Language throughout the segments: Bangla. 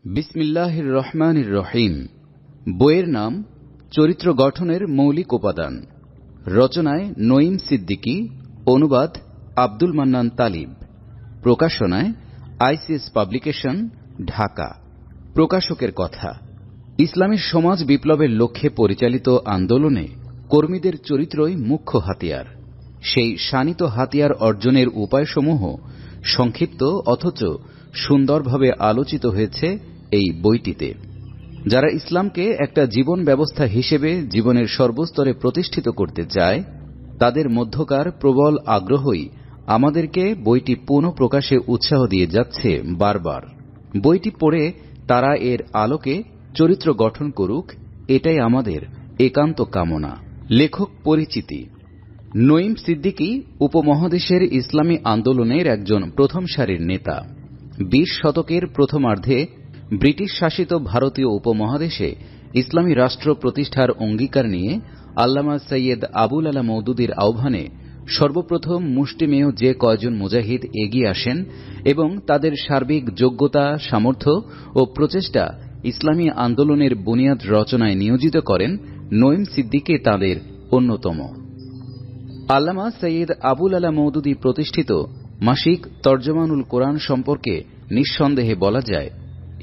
বিসমিল্লাহির রহমানির রহিম। বইয়ের নাম চরিত্র গঠনের মৌলিক উপাদান। রচনায় নঈম সিদ্দিকী, অনুবাদ আব্দুল মান্নান তালিব, প্রকাশনায় আইসিএস পাবলিকেশন, ঢাকা। প্রকাশকের কথা, ইসলামী সমাজ বিপ্লবের লক্ষ্যে পরিচালিত আন্দোলনে কর্মীদের চরিত্রই মুখ্য হাতিয়ার। সেই শানিত হাতিয়ার অর্জনের উপায়সমূহ সংক্ষিপ্ত অথচ সুন্দরভাবে আলোচিত হয়েছে এই বইটিতে। যারা ইসলামকে একটা জীবন ব্যবস্থা হিসেবে জীবনের সর্বস্তরে প্রতিষ্ঠিত করতে চায়, তাদের মধ্যকার প্রবল আগ্রহই আমাদেরকে বইটি পুনঃ প্রকাশে উৎসাহ দিয়ে যাচ্ছে বারবার। বইটি পড়ে তারা এর আলোকে চরিত্র গঠন করুক, এটাই আমাদের একান্ত কামনা। লেখক পরিচিতি: নঈম সিদ্দিকী উপমহাদেশের ইসলামী আন্দোলনের একজন প্রথম সারির নেতা। ২০ শতকের প্রথমার্ধে ব্রিটিশ শাসিত ভারতীয় উপমহাদেশে ইসলামী রাষ্ট্র প্রতিষ্ঠার অঙ্গীকার নিয়ে আল্লামা সৈয়দ আবুল আলা মওদুদীর আহ্বানে সর্বপ্রথম মুষ্টিমেয় যে কয়জন মুজাহিদ এগিয়ে আসেন এবং তাদের সার্বিক যোগ্যতা, সামর্থ্য ও প্রচেষ্টা ইসলামী আন্দোলনের বুনিয়াদ রচনায় নিয়োজিত করেন, নঈম সিদ্দিকী তাদের অন্যতম। আল্লামা সৈয়দ আবুল আলা মওদুদী প্রতিষ্ঠিত মাসিক তর্জমানুল কোরআন সম্পর্কে নিঃসন্দেহে বলা যায়,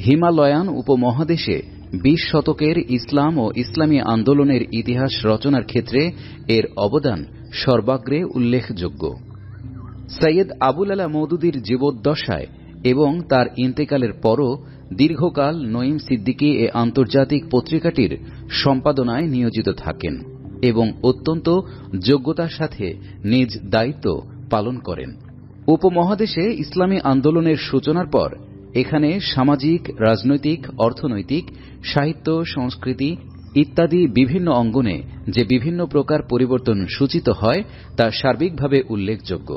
হিমালয়ান উপমহাদেশে ২০ শতকের ইসলাম ও ইসলামী আন্দোলনের ইতিহাস রচনার ক্ষেত্রে এর অবদান সর্বাগ্রে উল্লেখযোগ্য। সৈয়দ আবুল আলা মওদুদীর জীবদ্দশায় এবং তার ইন্তেকালের পরও দীর্ঘকাল নঈম সিদ্দিকী এ আন্তর্জাতিক পত্রিকাটির সম্পাদনায় নিয়োজিত থাকেন এবং অত্যন্ত যোগ্যতার সাথে নিজ দায়িত্ব পালন করেন। উপমহাদেশে ইসলামী আন্দোলনের সূচনার পর এখানে সামাজিক, রাজনৈতিক, অর্থনৈতিক, সাহিত্য, সংস্কৃতি ইত্যাদি বিভিন্ন অঙ্গনে যে বিভিন্ন প্রকার পরিবর্তন সূচিত হয় তা সার্বিকভাবে উল্লেখযোগ্য।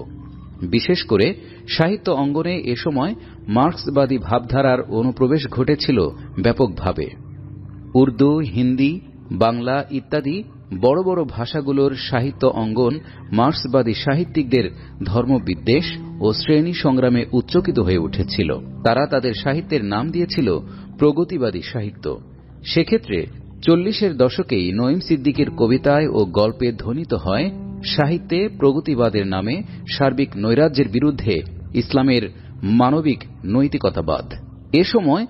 বিশেষ করে সাহিত্য অঙ্গনে এ সময় মার্ক্সবাদী ভাবধারার অনুপ্রবেশ ঘটেছিল ব্যাপকভাবে। উর্দু, হিন্দি, বাংলা ইত্যাদি বড় বড় ভাষাগুলোর সাহিত্য অঙ্গন মার্ক্সবাদী সাহিত্যিকদের ধর্মবিদ্বেষ ও শ্রেণী সংগ্রামে উচ্চকিত হয়ে উঠেছিল। তারা তাদের সাহিত্যের নাম দিয়েছিল প্রগতিবাদী সাহিত্য। সেক্ষেত্রে ৪০-এর দশকেই নঈম সিদ্দিকীর কবিতায় ও গল্পে ধ্বনিত হয় সাহিত্যে প্রগতিবাদের নামে সার্বিক নৈরাজ্যের বিরুদ্ধে ইসলামের মানবিক নৈতিকতাবাদ। এ সময়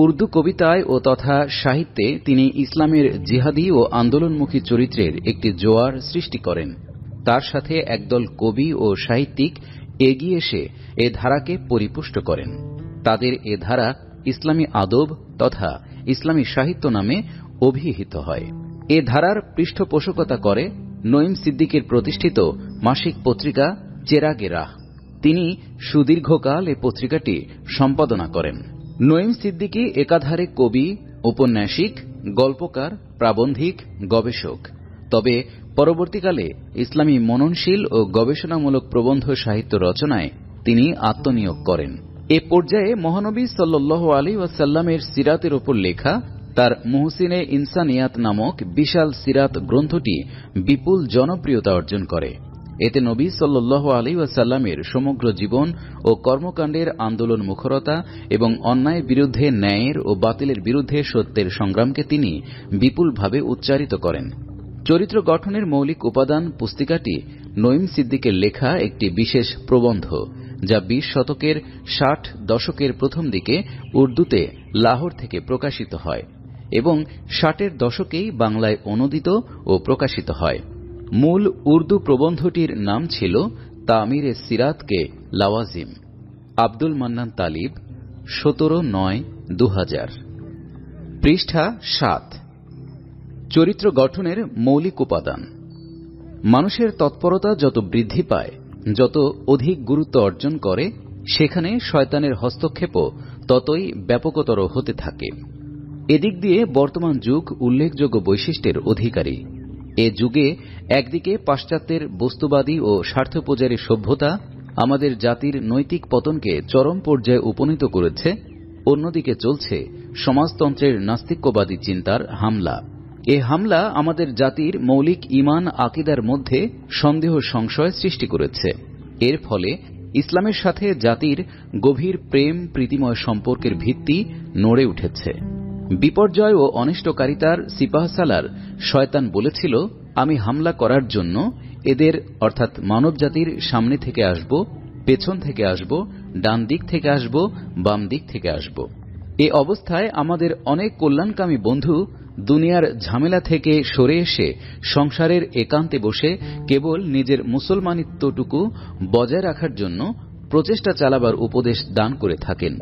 উর্দু কবিতায় ও তথা সাহিত্যে তিনি ইসলামের জিহাদি ও আন্দোলনমুখী চরিত্রের একটি জোয়ার সৃষ্টি করেন। তার সাথে একদল কবি ও সাহিত্যিক এগিয়ে এসে এ ধারাকে পরিপুষ্ট করেন। তাদের এ ধারা ইসলামী আদব তথা ইসলামী সাহিত্য নামে অভিহিত হয়। এ ধারার পৃষ্ঠপোষকতা করে নঈম সিদ্দিকীর প্রতিষ্ঠিত মাসিক পত্রিকা চেরাগে রাহ। তিনি সুদীর্ঘকাল এ পত্রিকাটি সম্পাদনা করেন। নঈম সিদ্দিকী একাধারে কবি, ঔপন্যাসিক, গল্পকার, প্রাবন্ধিক, গবেষক। তবে পরবর্তীকালে ইসলামী মননশীল ও গবেষণামূলক প্রবন্ধ সাহিত্য রচনায় তিনি আত্মনিয়োগ করেন। এ পর্যায়ে মহানবী সাল্লাল্লাহু আলাইহি ওয়াসাল্লামের সিরাতের ওপর লেখা তার মুহসিনে ইনসানিয়াত নামক বিশাল সিরাত গ্রন্থটি বিপুল জনপ্রিয়তা অর্জন করে। এতে নবী সাল্লাল্লাহু আলাইহি ওয়াসাল্লামের সমগ্র জীবন ও কর্মকাণ্ডের আন্দোলন মুখরতা এবং অন্যায়ের বিরুদ্ধে ন্যায়ের ও বাতিলের বিরুদ্ধে সত্যের সংগ্রামকে তিনি বিপুলভাবে উচ্চারিত করেন। চরিত্র গঠনের মৌলিক উপাদান পুস্তিকাটি নঈম সিদ্দিকের লেখা একটি বিশেষ প্রবন্ধ, যা ২০ শতকের ৬০ দশকের প্রথম দিকে উর্দুতে লাহোর থেকে প্রকাশিত হয় এবং ৬০-এর দশকেই বাংলায় অনূদিত ও প্রকাশিত হয়। মূল উর্দু প্রবন্ধটির নাম ছিল তামিরে সিরাতকে লাওয়াজিম। আব্দুল মান্নান তালিব, ১৭/৯/২০০০। পৃষ্ঠা ৭। চরিত্র গঠনের মৌলিক উপাদান। মানুষের তৎপরতা যত বৃদ্ধি পায়, যত অধিক গুরুত্ব অর্জন করে, সেখানে শয়তানের হস্তক্ষেপও ততই ব্যাপকতর হতে থাকে। এদিক দিয়ে বর্তমান যুগ উল্লেখযোগ্য বৈশিষ্ট্যের অধিকারী। এ যুগে একদিকে পাশ্চাত্যের বস্তুবাদী ও স্বার্থপূজারী সভ্যতা আমাদের জাতির নৈতিক পতনকে চরম পর্যায়ে উপনীত করেছে, অন্যদিকে চলছে সমাজতন্ত্রের নাস্তিক্যবাদী চিন্তার হামলা। এ হামলা আমাদের জাতির মৌলিক ঈমান আকিদার মধ্যে সন্দেহ সংশয় সৃষ্টি করেছে। এর ফলে ইসলামের সাথে জাতির গভীর প্রেম প্রীতিময় সম্পর্কের ভিত্তি নড়ে উঠেছে। বিপর্যয় ও অনিষ্টকারিতার সিপাহসালার শয়তান বলেছিল, আমি হামলা করার জন্য এদের অর্থাৎ মানবজাতির সামনে থেকে আসব, পেছন থেকে আসব, ডান দিক থেকে আসব, বাম দিক থেকে আসব। এ অবস্থায় আমাদের অনেক কল্যাণকামী বন্ধু দুনিয়ার ঝামেলা থেকে সরে এসে সংসারের একান্তে বসে কেবল নিজের মুসলমানিত্বটুকু বজায় রাখার জন্য প্রচেষ্টা চালাবার উপদেশ দান করে থাকেন।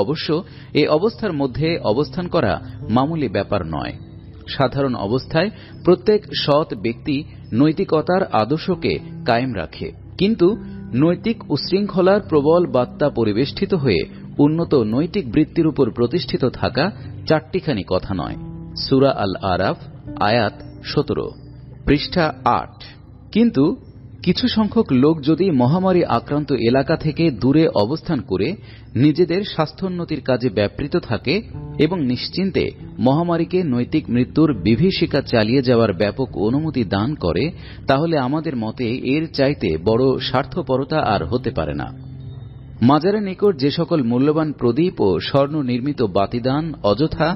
অবশ্য এ অবস্থার মধ্যে অবস্থান করা মামুলি ব্যাপার নয়। সাধারণ অবস্থায় প্রত্যেক সৎ ব্যক্তি নৈতিকতার আদর্শকে কায়েম রাখে, কিন্তু নৈতিক উশৃঙ্খলার প্রবল বার্তা পরিবেষ্টিত হয়ে উন্নত নৈতিক বৃত্তির উপর প্রতিষ্ঠিত থাকা চারটিখানি কথা নয়। সূরা আল আরাফ আয়াত 17, পৃষ্ঠা 8। কিন্তু কিছু সংখ্যক লোক যদি মহামারী আক্রান্ত এলাকা থেকে দূরে অবস্থান করে নিজেদের স্বাস্থ্যোন্নতির কাজে ব্যাপৃত থাকে এবং নিশ্চিন্তে মহামারীকে নৈতিক মৃত্যুর বিভীষিকা চালিয়ে যাওয়ার ব্যাপক অনুমতি দান করে, তাহলে আমাদের মতে এর চাইতে বড় স্বার্থপরতা আর হতে পারে না। মাজারের নিকট যে সকল মূল্যবান প্রদীপ ও স্বর্ণ নির্মিত বাতিদান অযথা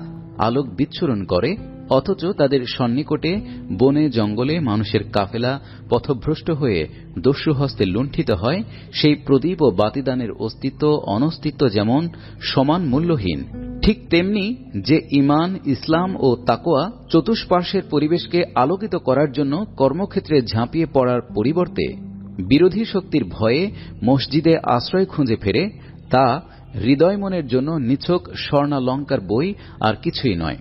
আলোক বিচ্ছুরণ করে, অথচ তাদের সন্নিকটে বনে জঙ্গলে মানুষের কাফেলা পথভ্রষ্ট হয়ে দস্যু হস্তে লুণ্ঠিত হয়, সেই প্রদীপ ও বাতিদানের অস্তিত্ব অনস্তিত্ব যেমন সমান মূল্যহীন, ঠিক তেমনি যে ঈমান, ইসলাম ও তাকওয়া চতুষ্পার্শ্বের পরিবেশকে আলোকিত করার জন্য কর্মক্ষেত্রে ঝাঁপিয়ে পড়ার পরিবর্তে বিরোধী শক্তির ভয়ে মসজিদে আশ্রয় খুঁজে ফেরে, তা হৃদয় মনের জন্য নিছক স্বর্ণালঙ্কার বই আর কিছুই নয়।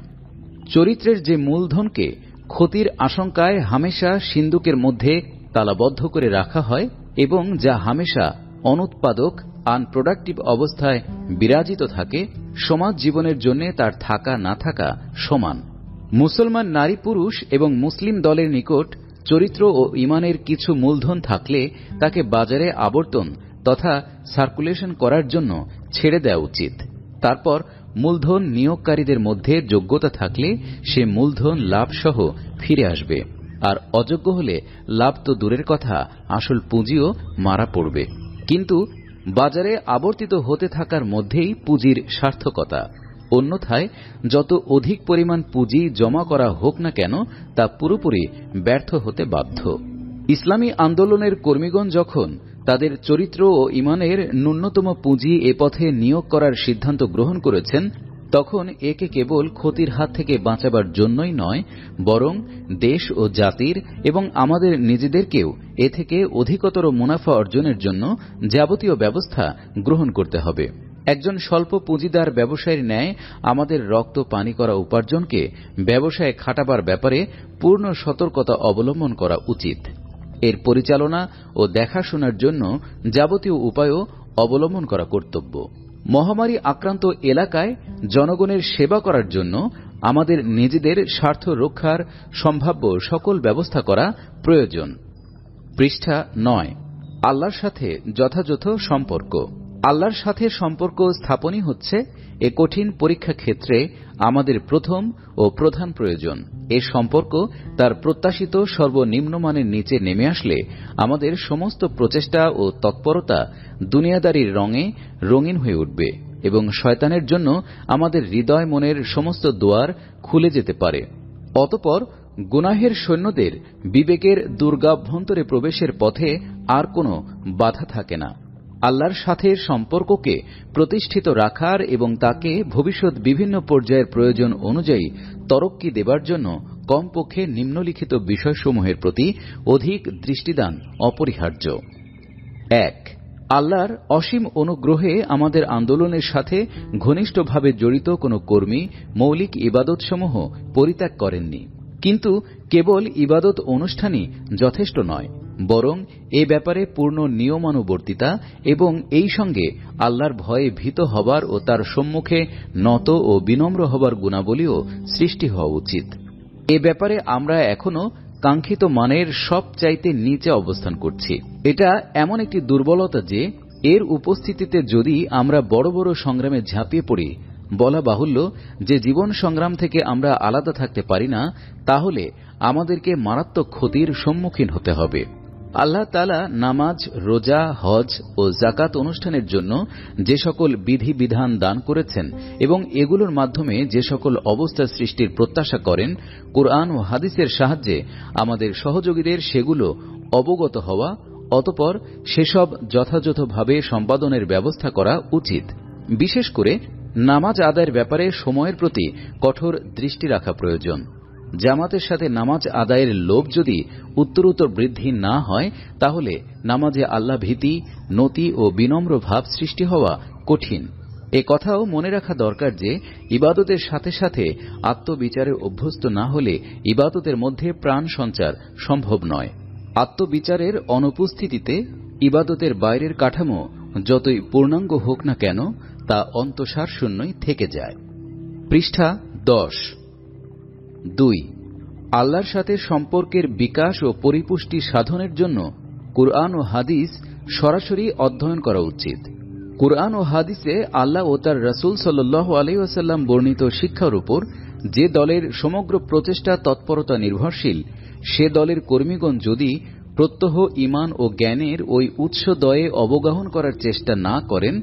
চরিত্রের যে মূলধনকে ক্ষতির আশঙ্কায় হামেশা সিন্দুকের মধ্যে তালাবদ্ধ করে রাখা হয় এবং যা হামেশা অনুৎপাদক আনপ্রোডাক্টিভ অবস্থায় বিরাজিত থাকে, সমাজ জীবনের জন্য তার থাকা না থাকা সমান। মুসলমান নারী পুরুষ এবং মুসলিম দলের নিকট চরিত্র ও ঈমানের কিছু মূলধন থাকলে তাকে বাজারে আবর্তন তথা সার্কুলেশন করার জন্য ছেড়ে দেওয়া উচিত। তারপর মূলধন নিয়োগকারীদের মধ্যে যোগ্যতা থাকলে সে মূলধন লাভসহ ফিরে আসবে, আর অযোগ্য হলে লাভ তো দূরের কথা, আসল পুঁজিও মারা পড়বে। কিন্তু বাজারে আবর্তিত হতে থাকার মধ্যেই পুঁজির সার্থকতা। অন্যথায় যত অধিক পরিমাণ পুঁজি জমা করা হোক না কেন, তা পুরোপুরি ব্যর্থ হতে বাধ্য। ইসলামী আন্দোলনের কর্মীগণ যখন তাদের চরিত্র ও ঈমানের ন্যূনতম পুঁজি এ পথে নিয়োগ করার সিদ্ধান্ত গ্রহণ করেছেন, তখন একে কেবল ক্ষতির হাত থেকে বাঁচাবার জন্যই নয়, বরং দেশ ও জাতির এবং আমাদের নিজেদেরকেও এ থেকে অধিকতর মুনাফা অর্জনের জন্য যাবতীয় ব্যবস্থা গ্রহণ করতে হবে। একজন স্বল্প পুঁজিদার ব্যবসায়ীর ন্যায় আমাদের রক্ত পানি করা উপার্জনকে ব্যবসায় খাটাবার ব্যাপারে পূর্ণ সতর্কতা অবলম্বন করা উচিত। এর পরিচালনা ও দেখাশোনার জন্য যাবতীয় উপায়ও অবলম্বন করা কর্তব্য। মহামারী আক্রান্ত এলাকায় জনগণের সেবা করার জন্য আমাদের নিজেদের স্বার্থ রক্ষার সম্ভাব্য সকল ব্যবস্থা করা প্রয়োজন। পৃষ্ঠা 9, আল্লাহর সাথে যথাযথ সম্পর্ক। আল্লাহর সাথে সম্পর্ক স্থাপনই হচ্ছে এ কঠিন পরীক্ষা ক্ষেত্রে আমাদের প্রথম ও প্রধান প্রয়োজন। এ সম্পর্ক তার প্রত্যাশিত সর্বনিম্নমানের নিচে নেমে আসলে আমাদের সমস্ত প্রচেষ্টা ও তৎপরতা দুনিয়াদারির রঙে রঙিন হয়ে উঠবে এবং শয়তানের জন্য আমাদের হৃদয় মনের সমস্ত দুয়ার খুলে যেতে পারে। অতঃপর গুনাহের সৈন্যদের বিবেকের দুর্গাভ্যন্তরে প্রবেশের পথে আর কোনো বাধা থাকে না। আল্লাহর সাথে সম্পর্ককে প্রতিষ্ঠিত রাখার এবং তাকে ভবিষ্যৎ বিভিন্ন পর্যায়ের প্রয়োজন অনুযায়ী তরক্কি দেবার জন্য কমপক্ষে নিম্নলিখিত বিষয়সমূহের প্রতি অধিক দৃষ্টিদান অপরিহার্য। 1. আল্লাহর অসীম অনুগ্রহে আমাদের আন্দোলনের সাথে ঘনিষ্ঠভাবে জড়িত কোনো কর্মী মৌলিক ইবাদতসমূহ পরিত্যাগ করেননি। কিন্তু কেবল ইবাদত অনুষ্ঠানই যথেষ্ট নয়, বরং এ ব্যাপারে পূর্ণ নিয়মানুবর্তিতা এবং এই সঙ্গে আল্লাহর ভয়ে ভীত হবার ও তার সম্মুখে নত ও বিনম্র হবার গুণাবলীও সৃষ্টি হওয়া উচিত। এ ব্যাপারে আমরা এখনো কাঙ্ক্ষিত মানের সবচাইতে নিচে অবস্থান করছি। এটা এমন একটি দুর্বলতা যে এর উপস্থিতিতে যদি আমরা বড় বড় সংগ্রামে ঝাঁপিয়ে পড়ি, বলা বাহুল্য যে জীবন সংগ্রাম থেকে আমরা আলাদা থাকতে পারি না, তাহলে আমাদেরকে মারাত্মক ক্ষতির সম্মুখীন হতে হবে। আল্লাহ তাআলা নামাজ, রোজা, হজ ও যাকাত অনুষ্ঠানের জন্য যে সকল বিধিবিধান দান করেছেন এবং এগুলোর মাধ্যমে যে সকল অবস্থা সৃষ্টির প্রত্যাশা করেন, কুরআন ও হাদিসের সাহায্যে আমাদের সহযোগীদের সেগুলো অবগত হওয়া, অতঃপর সেসব যথাযথভাবে সম্পাদনের ব্যবস্থা করা উচিত। বিশেষ করে নামাজ আদায়ের ব্যাপারে সময়ের প্রতি কঠোর দৃষ্টি রাখা প্রয়োজন। জামাতের সাথে নামাজ আদায়ের লোভ যদি উত্তরোত্তর বৃদ্ধি না হয়, তাহলে নামাজে আল্লাহ ভীতি, নতি ও বিনম্র ভাব সৃষ্টি হওয়া কঠিন। এ কথাও মনে রাখা দরকার যে ইবাদতের সাথে সাথে আত্মবিচারে অভ্যস্ত না হলে ইবাদতের মধ্যে প্রাণ সঞ্চার সম্ভব নয়। আত্মবিচারের অনুপস্থিতিতে ইবাদতের বাইরের কাঠামো যতই পূর্ণাঙ্গ হোক না কেন, তা অন্তঃসার শূন্যই থেকে যায়। পৃষ্ঠা 10। 2. আল্লাহর সাথে সম্পর্কের বিকাশ ও পরিপুষ্টি সাধনের জন্য কুরআন ও হাদিস সরাসরি অধ্যয়ন করা উচিত। কুরআন ও হাদিসে আল্লাহ ও তার রাসূল সাল্লাল্লাহু আলাইহি ওয়াসাল্লাম বর্ণিত শিক্ষার উপর যে দলের সমগ্র প্রচেষ্টা তৎপরতা নির্ভরশীল, সে দলের কর্মীগণ যদি প্রত্যহ ঈমান ও জ্ঞানের ওই উৎসদয়ে অবগাহন করার চেষ্টা না করেন,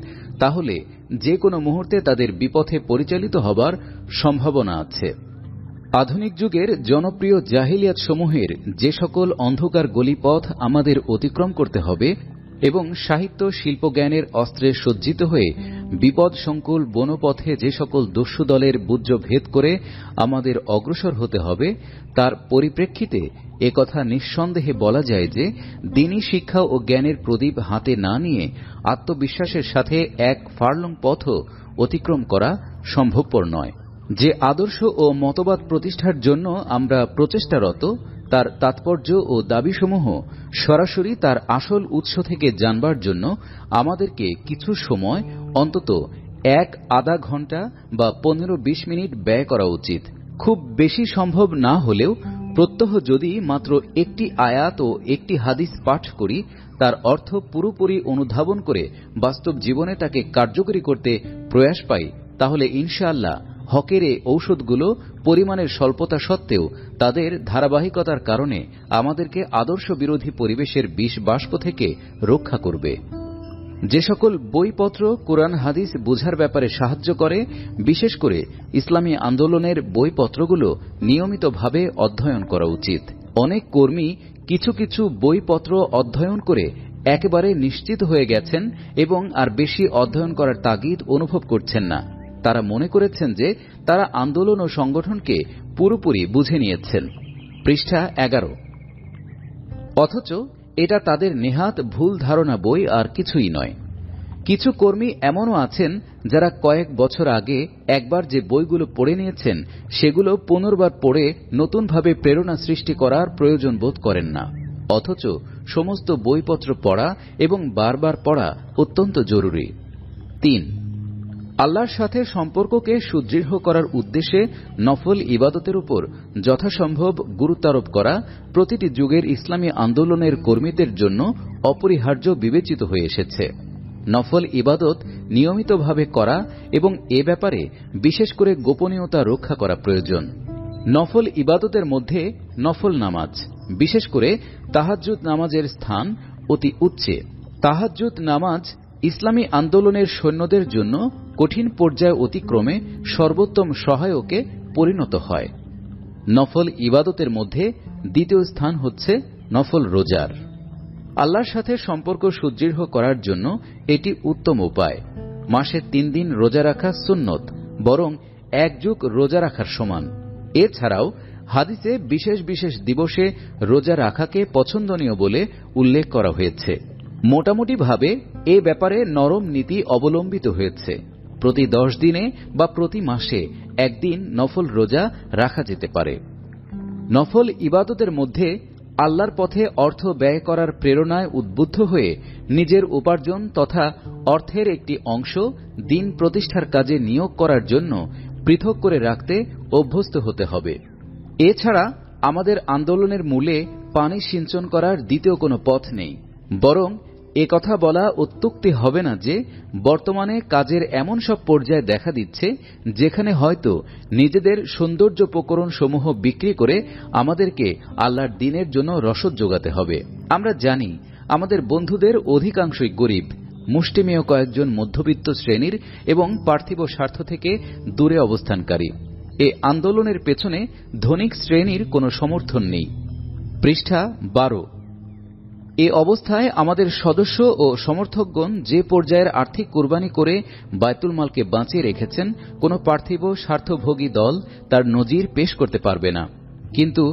তাহলে যে কোনো মুহূর্তে তাদের বিপথে পরিচালিত হবার সম্ভাবনা আছে। আধুনিক যুগের জনপ্রিয় জাহিলিয়াত সমূহের যে সকল অন্ধকার গলিপথ আমাদের অতিক্রম করতে হবে এবং সাহিত্য শিল্পজ্ঞানের অস্ত্রে সজ্জিত হয়ে বিপদ সংকুল বনপথে যে সকল দস্যু দলের বুজ্জ ভেদ করে আমাদের অগ্রসর হতে হবে, তার পরিপ্রেক্ষিতে একথা নিঃসন্দেহে বলা যায় যে দ্বীনি শিক্ষা ও জ্ঞানের প্রদীপ হাতে না নিয়ে আত্মবিশ্বাসের সাথে এক ফার্লং পথও অতিক্রম করা সম্ভবপর নয়। যে আদর্শ ও মতবাদ প্রতিষ্ঠার জন্য আমরা প্রচেষ্টারত, তার তাৎপর্য ও দাবিসমূহ সরাসরি তার আসল উৎস থেকে জানবার জন্য আমাদেরকে কিছু সময়, অন্তত আধা ঘন্টা বা 15-20 মিনিট ব্যয় করা উচিত। খুব বেশি সম্ভব না হলেও প্রত্যহ যদি মাত্র একটি আয়াত ও একটি হাদিস পাঠ করি, তার অর্থ পুরোপুরি অনুধাবন করে বাস্তব জীবনে তাকে কার্যকরী করতে প্রয়াস পাই, তাহলে ইনশাআল্লাহ হকের এই ঔষধগুলো পরিমাণের স্বল্পতা সত্ত্বেও তাদের ধারাবাহিকতার কারণে আমাদেরকে আদর্শ বিরোধী পরিবেশের বিষ বাষ্প থেকে রক্ষা করবে। যে সকল বইপত্র কোরআন হাদিস বোঝার ব্যাপারে সাহায্য করে, বিশেষ করে ইসলামী আন্দোলনের বইপত্রগুলো নিয়মিতভাবে অধ্যয়ন করা উচিত। অনেক কর্মী কিছু কিছু বইপত্র অধ্যয়ন করে একেবারে নিশ্চিত হয়ে গেছেন এবং আর বেশি অধ্যয়ন করার তাগিদ অনুভব করছেন না। তারা মনে করেছেন যে তারা আন্দোলন ও সংগঠনকে পুরোপুরি বুঝে নিয়েছেন। পৃষ্ঠা 11। অথচ এটা তাদের নেহাত ভুল ধারণা, বই আর কিছুই নয়। কিছু কর্মী এমনও আছেন যারা কয়েক বছর আগে একবার যে বইগুলো পড়ে নিয়েছেন, সেগুলো পুনর্বার পড়ে নতুনভাবে প্রেরণা সৃষ্টি করার প্রয়োজন বোধ করেন না। অথচ সমস্ত বইপত্র পড়া এবং বারবার পড়া অত্যন্ত জরুরি। 3. আল্লাহর সাথে সম্পর্ককে সুদৃঢ় করার উদ্দেশ্যে নফল ইবাদতের উপর যথাসম্ভব গুরুত্বারোপ করা প্রতিটি যুগের ইসলামী আন্দোলনের কর্মীদের জন্য অপরিহার্য বিবেচিত হয়ে এসেছে। নফল ইবাদত নিয়মিতভাবে করা এবং এ ব্যাপারে বিশেষ করে গোপনীয়তা রক্ষা করা প্রয়োজন। নফল ইবাদতের মধ্যে নফল নামাজ, বিশেষ করে তাহাজ্জুদ নামাজের স্থান অতি উচ্চে। তাহাজ্জুদ নামাজ ইসলামী আন্দোলনের সৈন্যদের জন্য কঠিন পর্যায় অতিক্রমে সর্বোত্তম সহায়কে পরিণত হয়। নফল ইবাদতের মধ্যে দ্বিতীয় স্থান হচ্ছে নফল রোজার। আল্লাহর সাথে সম্পর্ক সুদৃঢ় করার জন্য এটি উত্তম উপায়। মাসে 3 দিন রোজা রাখা সুন্নত, বরং 1 যুগ রোজা রাখার সমান। এছাড়াও হাদিসে বিশেষ বিশেষ দিবসে রোজা রাখাকে পছন্দনীয় বলে উল্লেখ করা হয়েছে। মোটামুটিভাবে এ ব্যাপারে নরম নীতি অবলম্বিত হয়েছে। প্রতি 10 দিনে বা প্রতি মাসে 1 দিন নফল রোজা রাখা যেতে পারে। নফল ইবাদতের মধ্যে আল্লাহর পথে অর্থ ব্যয় করার প্রেরণায় উদ্বুদ্ধ হয়ে নিজের উপার্জন তথা অর্থের একটি অংশ দিন প্রতিষ্ঠার কাজে নিয়োগ করার জন্য পৃথক করে রাখতে অভ্যস্ত হতে হবে। এছাড়া আমাদের আন্দোলনের মূলে পানি সিঞ্চন করার দ্বিতীয় কোনো পথ নেই, বরং এ কথা বলা অত্যুক্তি হবে না যে বর্তমানে কাজের এমন সব পর্যায় দেখা দিচ্ছে যেখানে হয়তো নিজেদের সৌন্দর্যোপকরণ সমূহ বিক্রি করে আমাদেরকে আল্লাহর দ্বীনের জন্য রসদ যোগাতে হবে। আমরা জানি আমাদের বন্ধুদের অধিকাংশই গরিব, মুষ্টিমেয় কয়েকজন মধ্যবিত্ত শ্রেণীর এবং পার্থিব স্বার্থ থেকে দূরে অবস্থানকারী। এ আন্দোলনের পেছনে ধনিক শ্রেণীর কোনো সমর্থন নেই। পৃষ্ঠা 12। এ অবস্থায় আমাদের সদস্য ও সমর্থকগণ যে পর্যায়ের আর্থিক কুরবানি করে বায়তুল মালকে বাঁচিয়ে রেখেছেন, কোনো পার্থিব স্বার্থভোগী দল তার নজির পেশ করতে পারবে না। কিন্তু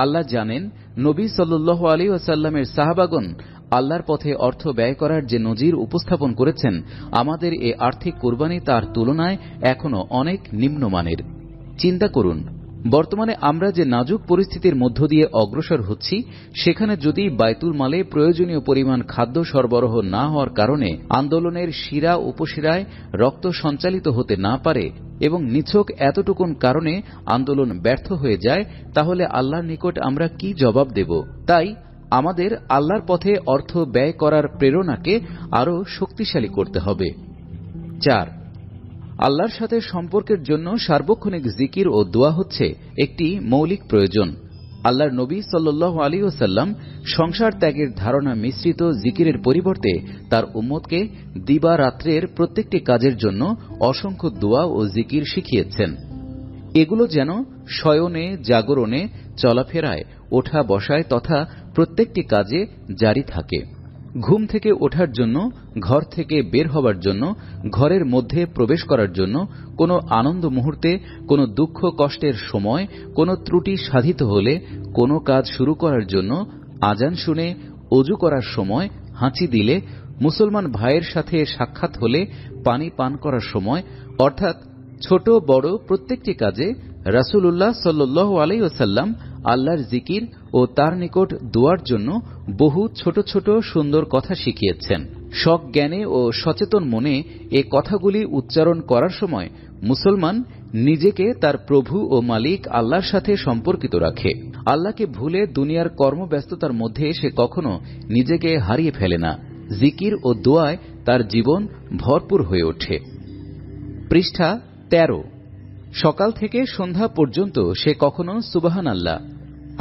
আল্লাহ জানেন, নবী সাল্লাল্লাহু আলাইহি ওয়াসাল্লামের সাহাবাগণ আল্লাহর পথে অর্থ ব্যয় করার যে নজির উপস্থাপন করেছেন, আমাদের এ আর্থিক কুরবানি তার তুলনায় এখনো অনেক নিম্নমানের। চিন্তা করুন, বর্তমানে আমরা যে নাজুক পরিস্থিতির মধ্য দিয়ে অগ্রসর হচ্ছি, সেখানে যদি বায়তুল মালে প্রয়োজনীয় পরিমাণ খাদ্য সরবরাহ না হওয়ার কারণে আন্দোলনের শিরা উপশিরায় রক্ত সঞ্চালিত হতে না পারে এবং নিছক এতটুকুন কারণে আন্দোলন ব্যর্থ হয়ে যায়, তাহলে আল্লাহর নিকট আমরা কি জবাব দেব? তাই আমাদের আল্লাহর পথে অর্থ ব্যয় করার প্রেরণাকে আরও শক্তিশালী করতে হবে। 4. আল্লাহর সাথে সম্পর্কের জন্য সার্বক্ষণিক জিকির ও দোয়া হচ্ছে একটি মৌলিক প্রয়োজন। আল্লাহর নবী সাল্লাল্লাহু আলাইহি ওয়াসাল্লাম সংসার ত্যাগের ধারণা মিশ্রিত জিকিরের পরিবর্তে তার উম্মতকে দিবা রাত্রের প্রত্যেকটি কাজের জন্য অসংখ্য দোয়া ও জিকির শিখিয়েছেন। এগুলো যেন শয়নে, জাগরণে, চলাফেরায়, ওঠা বসায় তথা প্রত্যেকটি কাজে জারি থাকে। ঘুম থেকে ওঠার জন্য, ঘর থেকে বের হবার জন্য, ঘরের মধ্যে প্রবেশ করার জন্য, কোনো আনন্দ মুহূর্তে, কোনো দুঃখ কষ্টের সময়, কোনো ত্রুটি সাধিত হলে, কোনো কাজ শুরু করার জন্য, আজান শুনে, অজু করার সময়, হাঁচি দিলে, মুসলমান ভাইয়ের সাথে সাক্ষাৎ হলে, পানি পান করার সময়, অর্থাৎ ছোট বড় প্রত্যেকটি কাজে রাসূলুল্লাহ সাল্লাল্লাহু আলাইহি ওয়াসাল্লাম আল্লাহর জিকির ও তার নিকট দোয়ার জন্য বহু ছোট ছোট সুন্দর কথা শিখিয়েছেন। সজ্ঞানে ও সচেতন মনে এ কথাগুলি উচ্চারণ করার সময় মুসলমান নিজেকে তার প্রভু ও মালিক আল্লাহর সাথে সম্পর্কিত রাখে। আল্লাহকে ভুলে দুনিয়ার কর্মব্যস্ততার মধ্যে সে কখনো নিজেকে হারিয়ে ফেলে না। জিকির ও দোয়ায় তার জীবন ভরপুর হয়ে ওঠে। পৃষ্ঠা 13। সকাল থেকে সন্ধ্যা পর্যন্ত সে কখনো সুবহানাল্লাহ,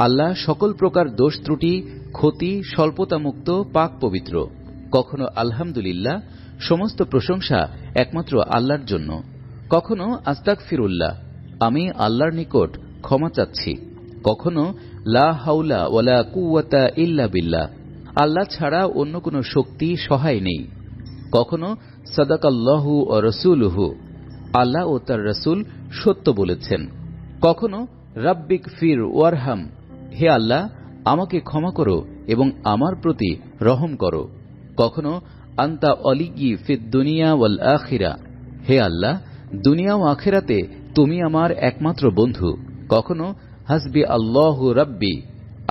আল্লাহ সকল প্রকার দোষ ত্রুটি, ক্ষতি, স্বল্পতামুক্ত, পাক পবিত্র, কখনো আলহামদুলিল্লাহ, সমস্ত প্রশংসা একমাত্র আল্লাহর জন্য, কখনো আস্তাগফিরুল্লাহ, আমি আল্লাহর নিকট ক্ষমা চাচ্ছি, কখনো লা হাওলা ওয়ালা কুওয়াতা ইল্লা বিল্লাহ, আল্লাহ ছাড়া অন্য কোনো শক্তি সহায় নেই, কখনো সাদাকাল্লাহু ওয়া রাসূলুহু, আল্লাহ ও তার রাসূল সত্য বলেছেন, কখনো রাব্বিক ফির ওয়ারহাম, হে আল্লাহ আমাকে ক্ষমা করো এবং আমার প্রতি রহম করো, কখনো আনতা ওয়ালিয়্যি ফিদ দুনিয়া ওয়াল আখিরা, হে আল্লাহ দুনিয়া ও আখিরাতে তুমি আমার একমাত্র বন্ধু, কখনো হাসবি আল্লাহু রাব্বি,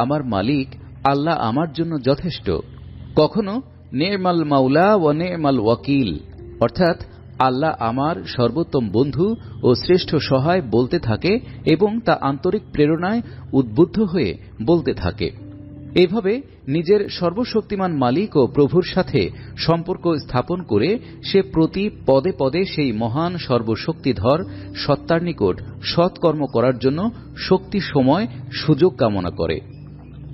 আমার মালিক আল্লাহ আমার জন্য যথেষ্ট, কখনো নি'মাল মাওলা ওয়া নি'মাল ওয়াকিল, অর্থাৎ আল্লাহ আমার সর্বোত্তম বন্ধু ও শ্রেষ্ঠ সহায় বলতে থাকে এবং তা আন্তরিক প্রেরণায় উদ্বুদ্ধ হয়ে বলতে থাকে। এইভাবে নিজের সর্বশক্তিমান মালিক ও প্রভুর সাথে সম্পর্ক স্থাপন করে সে প্রতি পদে পদে সেই মহান সর্বশক্তিধর সত্তার নিকট সৎকর্ম করার জন্য শক্তি, সময়, সুযোগ কামনা করে,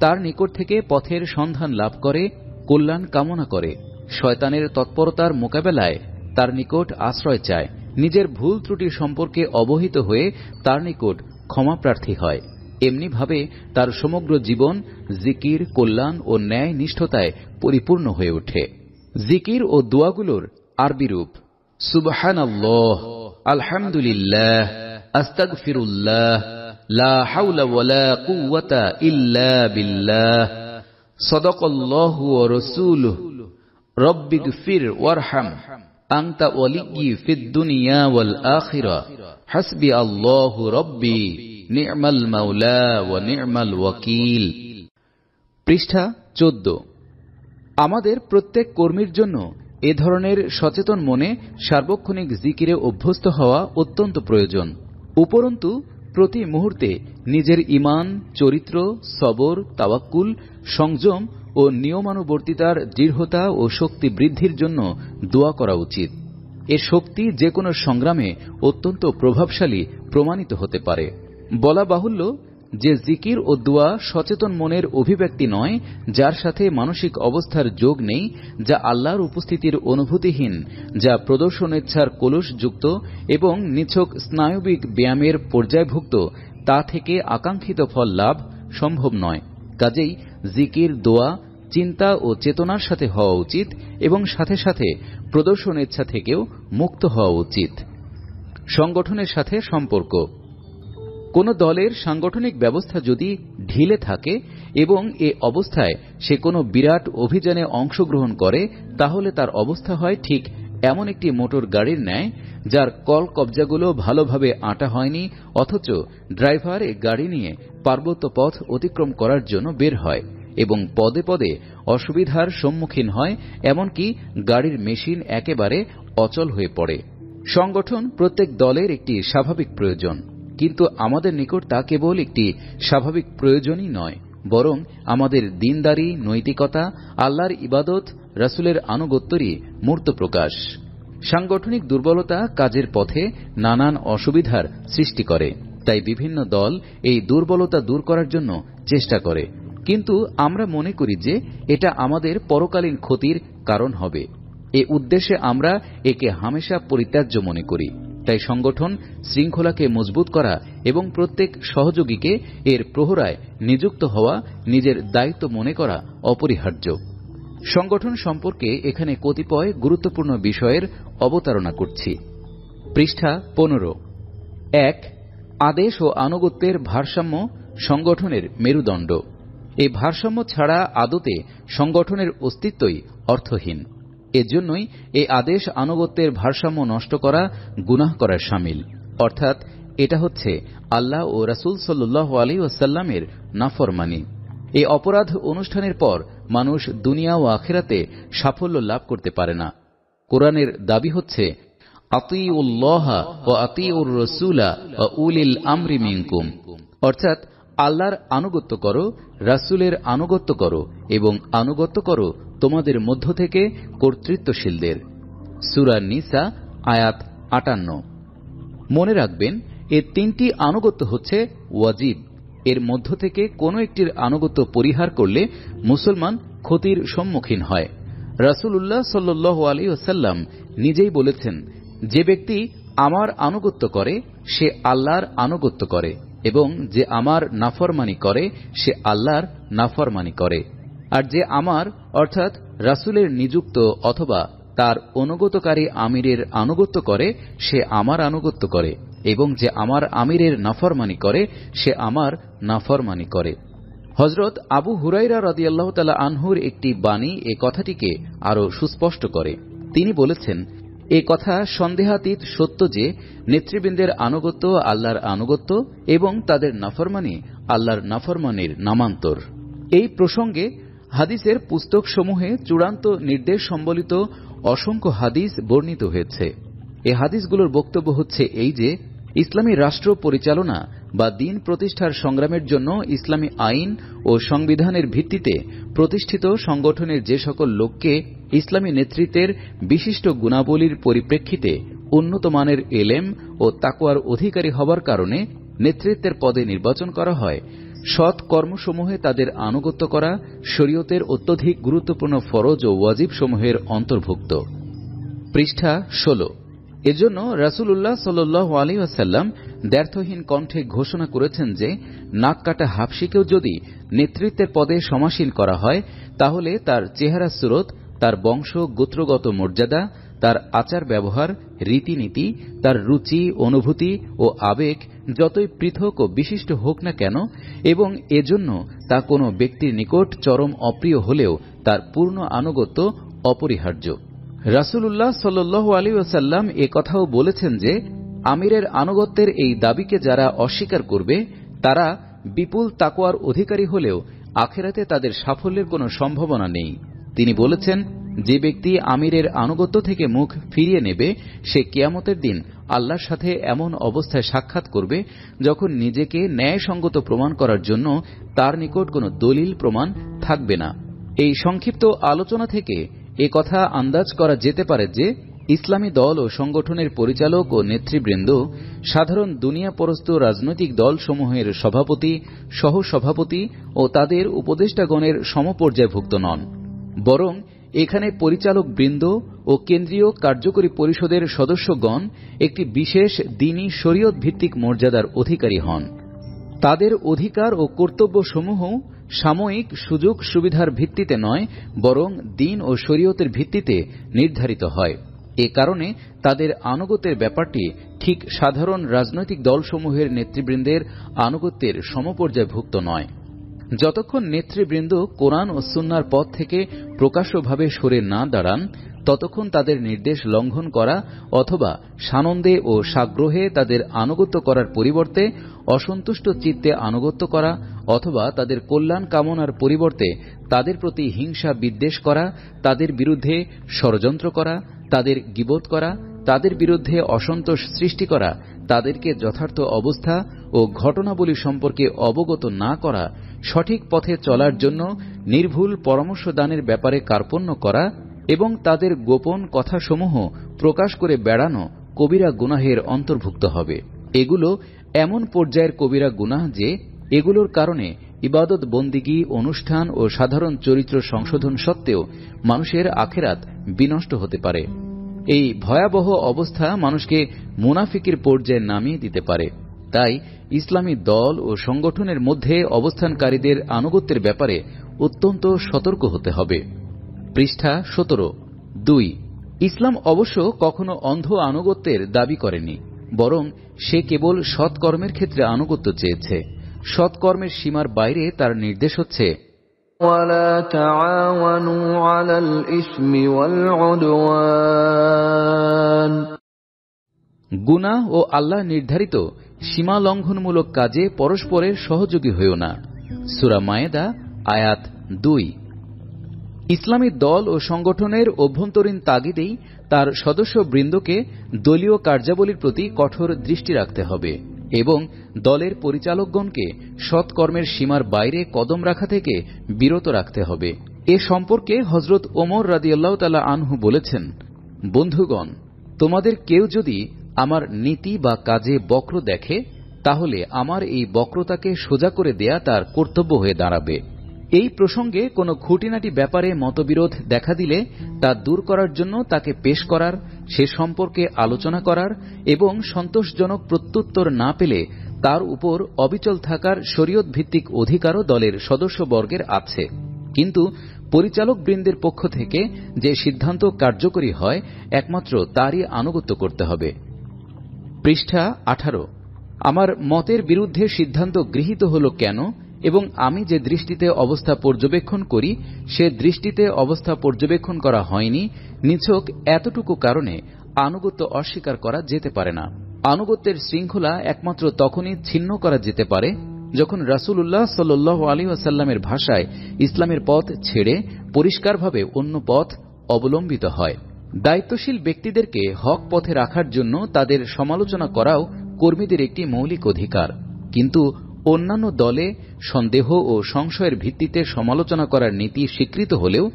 তার নিকট থেকে পথের সন্ধান লাভ করে, কল্যাণ কামনা করে, শয়তানের তৎপরতার মোকাবেলায় তার নিকট আশ্রয় চায়, নিজের ভুল ত্রুটি সম্পর্কে অবহিত হয়ে তার নিকট ক্ষমা প্রার্থী হয়। এমনিভাবে তার সমগ্র জীবন জিকির, কল্যাণ ও ন্যায় নিষ্ঠতায় পরিপূর্ণ হয়ে ওঠে। জিকির ও দোয়াগুলোর আরবি রূপ: সুবহানাল্লাহ, আলহামদুলিল্লাহ, আস্তাগফিরুল্লাহ, লা হাওলা ওয়ালা কুওয়াতা ইল্লা বিল্লাহ, সাদাকাল্লাহু ওয়া রাসূলুহু, রব্বিগফির ওয়ারহাম, আনতা ওয়ালিয়্যি ফিদ দুনিয়া ওয়াল আখিরা, হাসবি আল্লাহু রাব্বি, নি'মাল মাওলা ওয়া নি'মাল ওয়াকিল। পৃষ্ঠা 14। আমাদের প্রত্যেক কর্মীর জন্য এ ধরনের সচেতন মনে সার্বক্ষণিক জিকিরে অভ্যস্ত হওয়া অত্যন্ত প্রয়োজন। উপরন্তু প্রতি মুহূর্তে নিজের ঈমান, চরিত্র, সবর, তাওয়াক্কুল, সংযম ও নিয়মানুবর্তিতার দৃঢ়তা ও শক্তি বৃদ্ধির জন্য দোয়া করা উচিত। এর শক্তি যে কোনো সংগ্রামে অত্যন্ত প্রভাবশালী প্রমাণিত হতে পারে। বলা বাহুল্য যে জিকির ও দোয়া সচেতন মনের অভিব্যক্তি নয়, যার সাথে মানসিক অবস্থার যোগ নেই, যা আল্লাহর উপস্থিতির অনুভূতিহীন, যা প্রদর্শনেচ্ছার কলুষযুক্ত এবং নিছক স্নায়বিক ব্যায়ামের পর্যায়ভুক্ত, তা থেকে আকাঙ্ক্ষিত ফল লাভ সম্ভব নয়। কাজেই জিকির দোয়া চিন্তা ও চেতনার সাথে হওয়া উচিত এবং সাথে সাথে প্রদর্শনেচ্ছা থেকেও মুক্ত হওয়া উচিত। সংগঠনের সাথে সম্পর্ক। কোন দলের সাংগঠনিক ব্যবস্থা যদি ঢিলে থাকে এবং এ অবস্থায় সে কোনো বিরাট অভিযানে অংশগ্রহণ করে, তাহলে তার অবস্থা হয় ঠিক এমন একটি মোটর গাড়ির ন্যায়, যার কল কবজাগুলো ভালোভাবে আঁটা হয়নি, অথচ ড্রাইভার এ গাড়ি নিয়ে পার্বত্য পথ অতিক্রম করার জন্য বের হয় এবং পদে পদে অসুবিধার সম্মুখীন হয়, এমনকি গাড়ির মেশিন একেবারে অচল হয়ে পড়ে। সংগঠন প্রত্যেক দলের একটি স্বাভাবিক প্রয়োজন, কিন্তু আমাদের নিকট তা কেবল একটি স্বাভাবিক প্রয়োজনই নয়, বরং আমাদের দিনদারি, নৈতিকতা, আল্লাহর ইবাদত, রাসূলের আনুগত্যেরই মূর্ত প্রকাশ। সাংগঠনিক দুর্বলতা কাজের পথে নানান অসুবিধার সৃষ্টি করে, তাই বিভিন্ন দল এই দুর্বলতা দূর করার জন্য চেষ্টা করে, কিন্তু আমরা মনে করি যে এটা আমাদের পরকালীন ক্ষতির কারণ হবে। এ উদ্দেশ্যে আমরা একে হামেশা পরিত্যাজ্য মনে করি। তাই সংগঠন শৃঙ্খলাকে মজবুত করা এবং প্রত্যেক সহযোগীকে এর প্রহরায় নিযুক্ত হওয়া নিজের দায়িত্ব মনে করা অপরিহার্য। সংগঠন সম্পর্কে এখানে কতিপয় গুরুত্বপূর্ণ বিষয়ের অবতারণা করছি। পৃষ্ঠা 15। 1. আদেশ ও আনুগত্যের ভারসাম্য সংগঠনের মেরুদণ্ড। এই ভারসাম্য ছাড়া আদতে সংগঠনের অস্তিত্বই অর্থহীন। এজন্যই এই আদেশ আনুগত্যের ভারসাম্য নষ্ট করা গুনাহ করার শামিল, অর্থাৎ এটা হচ্ছে আল্লাহ ও রাসূল সাল্লাল্লাহু আলাইহি ওয়াসাল্লামের নাফরমানি। এই অপরাধ অনুষ্ঠানের পর মানুষ দুনিয়া ও আখিরাতে সাফল্য লাভ করতে পারে না। কোরআনের দাবি হচ্ছে আতিউল্লাহ ওয়া আতিউর রাসূলা ওয়া উলিল আমরি মিনকুম, অর্থাৎ আল্লাহর আনুগত্য করো, রাসূলের আনুগত্য করো এবং আনুগত্য করো তোমাদের মধ্য থেকে কর্তৃত্বশীলদের। সূরা নিসা আয়াত 58। মনে রাখবেন, এর তিনটি আনুগত্য হচ্ছে ওয়াজিব। এর মধ্য থেকে কোনো একটির আনুগত্য পরিহার করলে মুসলমান ক্ষতির সম্মুখীন হয়। রাসূলুল্লাহ সাল্লাল্লাহু আলাইহি ওয়াসাল্লাম নিজেই বলেছেন, যে ব্যক্তি আমার আনুগত্য করে সে আল্লাহর আনুগত্য করে, এবং যে আমার নাফরমানি করে সে আল্লাহর নাফরমানি করে। আর যে আমার অর্থাৎ রাসূলের নিযুক্ত অথবা তার অনুগতকারী আমিরের আনুগত্য করে সে আমার আনুগত্য করে, এবং যে আমার আমিরের নাফরমানি করে সে আমার নাফরমানি করে। হযরত আবু হুরায়রা রাদিয়াল্লাহু তাআলা আনহুর একটি বাণী এ কথাটিকে আরো সুস্পষ্ট করে। তিনি বলেছেন, এ কথা সন্দেহাতীত সত্য যে নেতৃবৃন্দের আনুগত্য আল্লাহর আনুগত্য এবং তাদের নাফরমানি আল্লাহর নাফরমানির নামান্তর। এই প্রসঙ্গে হাদিসের পুস্তকসমূহে চূড়ান্ত নির্দেশ সম্বলিত অসংখ্য হাদিস বর্ণিত হয়েছে। এই হাদিসগুলোর বক্তব্য হচ্ছে এই যে, ইসলামী রাষ্ট্র পরিচালনা বা দিন প্রতিষ্ঠার সংগ্রামের জন্য ইসলামী আইন ও সংবিধানের ভিত্তিতে প্রতিষ্ঠিত সংগঠনের যে সকল লোককে ইসলামী নেতৃত্বের বিশিষ্ট গুণাবলীর পরিপ্রেক্ষিতে উন্নত মানের এলেম ও তাকওয়ার অধিকারী হবার কারণে নেতৃত্বের পদে নির্বাচন করা হয়, সৎ কর্মসমূহে তাদের আনুগত্য করা শরীয়তের অত্যধিক গুরুত্বপূর্ণ ফরজ ও ওয়াজিব সমূহের অন্তর্ভুক্ত। পৃষ্ঠা 16। এজন্য রাসূলুল্লাহ সাল্লাল্লাহু আলাইহি ওয়াসাল্লাম দ্ব্যর্থহীন কণ্ঠে ঘোষণা করেছেন যে, নাক কাটা হাবশিকেও যদি নেতৃত্বের পদে সমাসীন করা হয়, তাহলে তার চেহারা সুরত, তার বংশ গোত্রগত মর্যাদা, তার আচার ব্যবহার, রীতিনীতি, তার রুচি, অনুভূতি ও আবেগ যতই পৃথক ও বিশিষ্ট হোক না কেন, এবং এজন্য তা কোনো ব্যক্তির নিকট চরম অপ্রিয় হলেও তার পূর্ণ আনুগত্য অপরিহার্য। রাসূলুল্লাহ সাল্লাল্লাহু আলাইহি ওয়াসাল্লাম এ কথাও বলেছেন যে, আমিরের আনুগত্যের এই দাবিকে যারা অস্বীকার করবে তারা বিপুল তাকওয়ার অধিকারী হলেও আখিরাতে তাদের সাফল্যের কোনো সম্ভাবনা নেই। তিনি বলেছেন, যে ব্যক্তি আমিরের আনুগত্য থেকে মুখ ফিরিয়ে নেবে সে কিয়ামতের দিন আল্লাহর সাথে এমন অবস্থায় সাক্ষাৎ করবে যখন নিজেকে ন্যায়সঙ্গত প্রমাণ করার জন্য তার নিকট কোনো দলিল প্রমাণ থাকবে না। এই সংক্ষিপ্ত আলোচনা থেকে কথা আন্দাজ করা যেতে পারে যে ইসলামী দল ও সংগঠনের পরিচালক ও নেতৃবৃন্দ সাধারণ দুনিয়াপরস্ত রাজনৈতিক দলসমূহের সভাপতি, সহসভাপতি ও তাদের উপদেষ্টাগণের সমপর্যায়ভুক্ত নন, বরং এখানে পরিচালক বৃন্দ ও কেন্দ্রীয় কার্যকরী পরিষদের সদস্যগণ একটি বিশেষ দ্বীনী শরীয়ত ভিত্তিক মর্যাদার অধিকারী হন। তাদের অধিকার ও কর্তব্যসমূহ সাময়িক সুযোগ সুবিধার ভিত্তিতে নয়, বরং দ্বীন ও শরীয়তের ভিত্তিতে নির্ধারিত হয়। এ কারণে তাদের আনুগত্যের ব্যাপারটি ঠিক সাধারণ রাজনৈতিক দলসমূহের নেতৃবৃন্দের আনুগত্যের সমপর্যায়ভুক্ত নয়। যতক্ষণ নেতৃবৃন্দ কোরআন ও সুন্নাহর পথ থেকে প্রকাশ্যভাবে সরে না দাঁড়ান, ততক্ষণ তাদের নির্দেশ লঙ্ঘন করা অথবা সানন্দে ও সাগ্রহে তাদের আনুগত্য করার পরিবর্তে অসন্তুষ্ট চিত্তে আনুগত্য করা অথবা তাদের কল্যাণ কামনার পরিবর্তে তাদের প্রতি হিংসা বিদ্বেষ করা, তাদের বিরুদ্ধে ষড়যন্ত্র করা, তাদের গীবত করা, তাদের বিরুদ্ধে অসন্তোষ সৃষ্টি করা, তাদেরকে যথার্থ অবস্থা ও ঘটনাবলী সম্পর্কে অবগত না করা, সঠিক পথে চলার জন্য নির্ভুল পরামর্শ দানের ব্যাপারে কার্পণ্য করা এবং তাদের গোপন কথাসমূহ প্রকাশ করে বেড়ানো কবিরা গুনাহের অন্তর্ভুক্ত হবে। এগুলো এমন পর্যায়ের কবিরা গুনাহ যে এগুলোর কারণে ইবাদত বন্দিগি, অনুষ্ঠান ও সাধারণ চরিত্র সংশোধন সত্ত্বেও মানুষের আখিরাত বিনষ্ট হতে পারে। এই ভয়াবহ অবস্থা মানুষকে মুনাফিকের পর্যায়ে নামিয়ে দিতে পারে। তাই ইসলামী দল ও সংগঠনের মধ্যে অবস্থানকারীদের আনুগত্যের ব্যাপারে অত্যন্ত সতর্ক হতে হবে। পৃষ্ঠা 17। 2. ইসলাম অবশ্য কখনো অন্ধ আনুগত্যের দাবি করেনি, বরং সে কেবল সৎকর্মের ক্ষেত্রে আনুগত্য চেয়েছে। সৎকর্মের সীমার বাইরে তার নির্দেশ হচ্ছে وَلَا تَعَاوَنُوا عَلَى الْإِثْمِ وَالْعُدْوَانِ গুনাহ ও আল্লাহ নির্ধারিত সীমা লঙ্ঘনমূলক কাজে পরস্পরের সহযোগী হইও না। সূরা মায়েদা আয়াত 2। ইসলামী দল ও সংগঠনের অভ্যন্তরীণ তাগিদেই তার সদস্যবৃন্দকে দলীয় কার্যাবলীর প্রতি কঠোর দৃষ্টি রাখতে হবে এবং দলের পরিচালকগণকে সৎকর্মের সীমার বাইরে কদম রাখা থেকে বিরত রাখতে হবে। এ সম্পর্কে হযরত ওমর রাদিয়াল্লাহু তাআলা আনহু বলেছেন, বন্ধুগণ, তোমাদের কেউ যদি আমার নীতি বা কাজে বক্র দেখে, তাহলে আমার এই বক্রতাকে সোজা করে দেয়া তার কর্তব্য হয়ে দাঁড়াবে। এই প্রসঙ্গে কোনো খুঁটিনাটি ব্যাপারে মতবিরোধ দেখা দিলে তা দূর করার জন্য তাকে পেশ করার, সে সম্পর্কে আলোচনা করার এবং সন্তোষজনক প্রত্যুত্তর না পেলে তার উপর অবিচল থাকার শরীয়ত ভিত্তিক অধিকারও দলের সদস্যবর্গের আছে। কিন্তু পরিচালক বৃন্দের পক্ষ থেকে যে সিদ্ধান্ত কার্যকরী হয়, একমাত্র তারই আনুগত্য করতে হবে। পৃষ্ঠা 18। আমার মতের বিরুদ্ধে সিদ্ধান্ত গৃহীত হল কেন এবং আমি যে দৃষ্টিতে অবস্থা পর্যবেক্ষণ করি সে দৃষ্টিতে অবস্থা পর্যবেক্ষণ করা হয়নি, নিছক এতটুকু কারণে আনুগত্য অস্বীকার করা যেতে পারে না। আনুগত্যের শৃঙ্খলা একমাত্র তখনই ছিন্ন করা যেতে পারে যখন রাসূলুল্লাহ সাল্লাল্লাহু আলাইহি ওয়াসাল্লামের ভাষায় ইসলামের পথ ছেড়ে পরিষ্কারভাবে অন্য পথ অবলম্বিত হয়। দায়িত্বশীল ব্যক্তিদেরকে হক পথে রাখার জন্য তাদের সমালোচনা করাও কর্মীদের একটি মৌলিক অধিকার, কিন্তু অন্যান্য দলে সন্দেহ ও সংশয়ের ভিত্তিতে সমালোচনা করার নীতি স্বীকৃত হলেও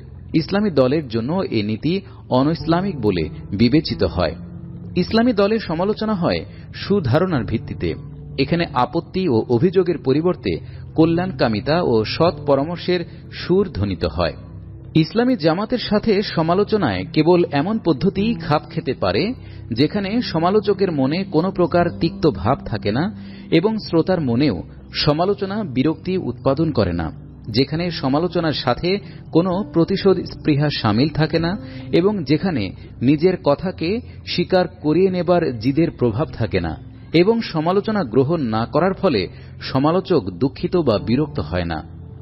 ইসলামী দলের জন্য এ নীতি অনইসলামিক বলে বিবেচিত হয়। ইসলামী দলের সমালোচনা হয় সুধারণার ভিত্তিতে। এখানে আপত্তি ও অভিযোগের পরিবর্তে কল্যাণকামিতা ও সৎ পরামর্শের সুর ধ্বনিত হয়। ইসলামী জামাতের সাথে সমালোচনায় কেবল এমন পদ্ধতিই খাপ খেতে পারে যেখানে সমালোচকের মনে কোনো প্রকার তিক্ত ভাব থাকে না এবং শ্রোতার মনেও সমালোচনা বিরক্তি উৎপাদন করে না, যেখানে সমালোচনার সাথে কোনো প্রতিশোধ স্পৃহা শামিল থাকে না এবং যেখানে নিজের কথাকে স্বীকার করিয়ে নেবার জিদের প্রভাব থাকে না এবং সমালোচনা গ্রহণ না করার ফলে সমালোচক দুঃখিত বা বিরক্ত হয় না।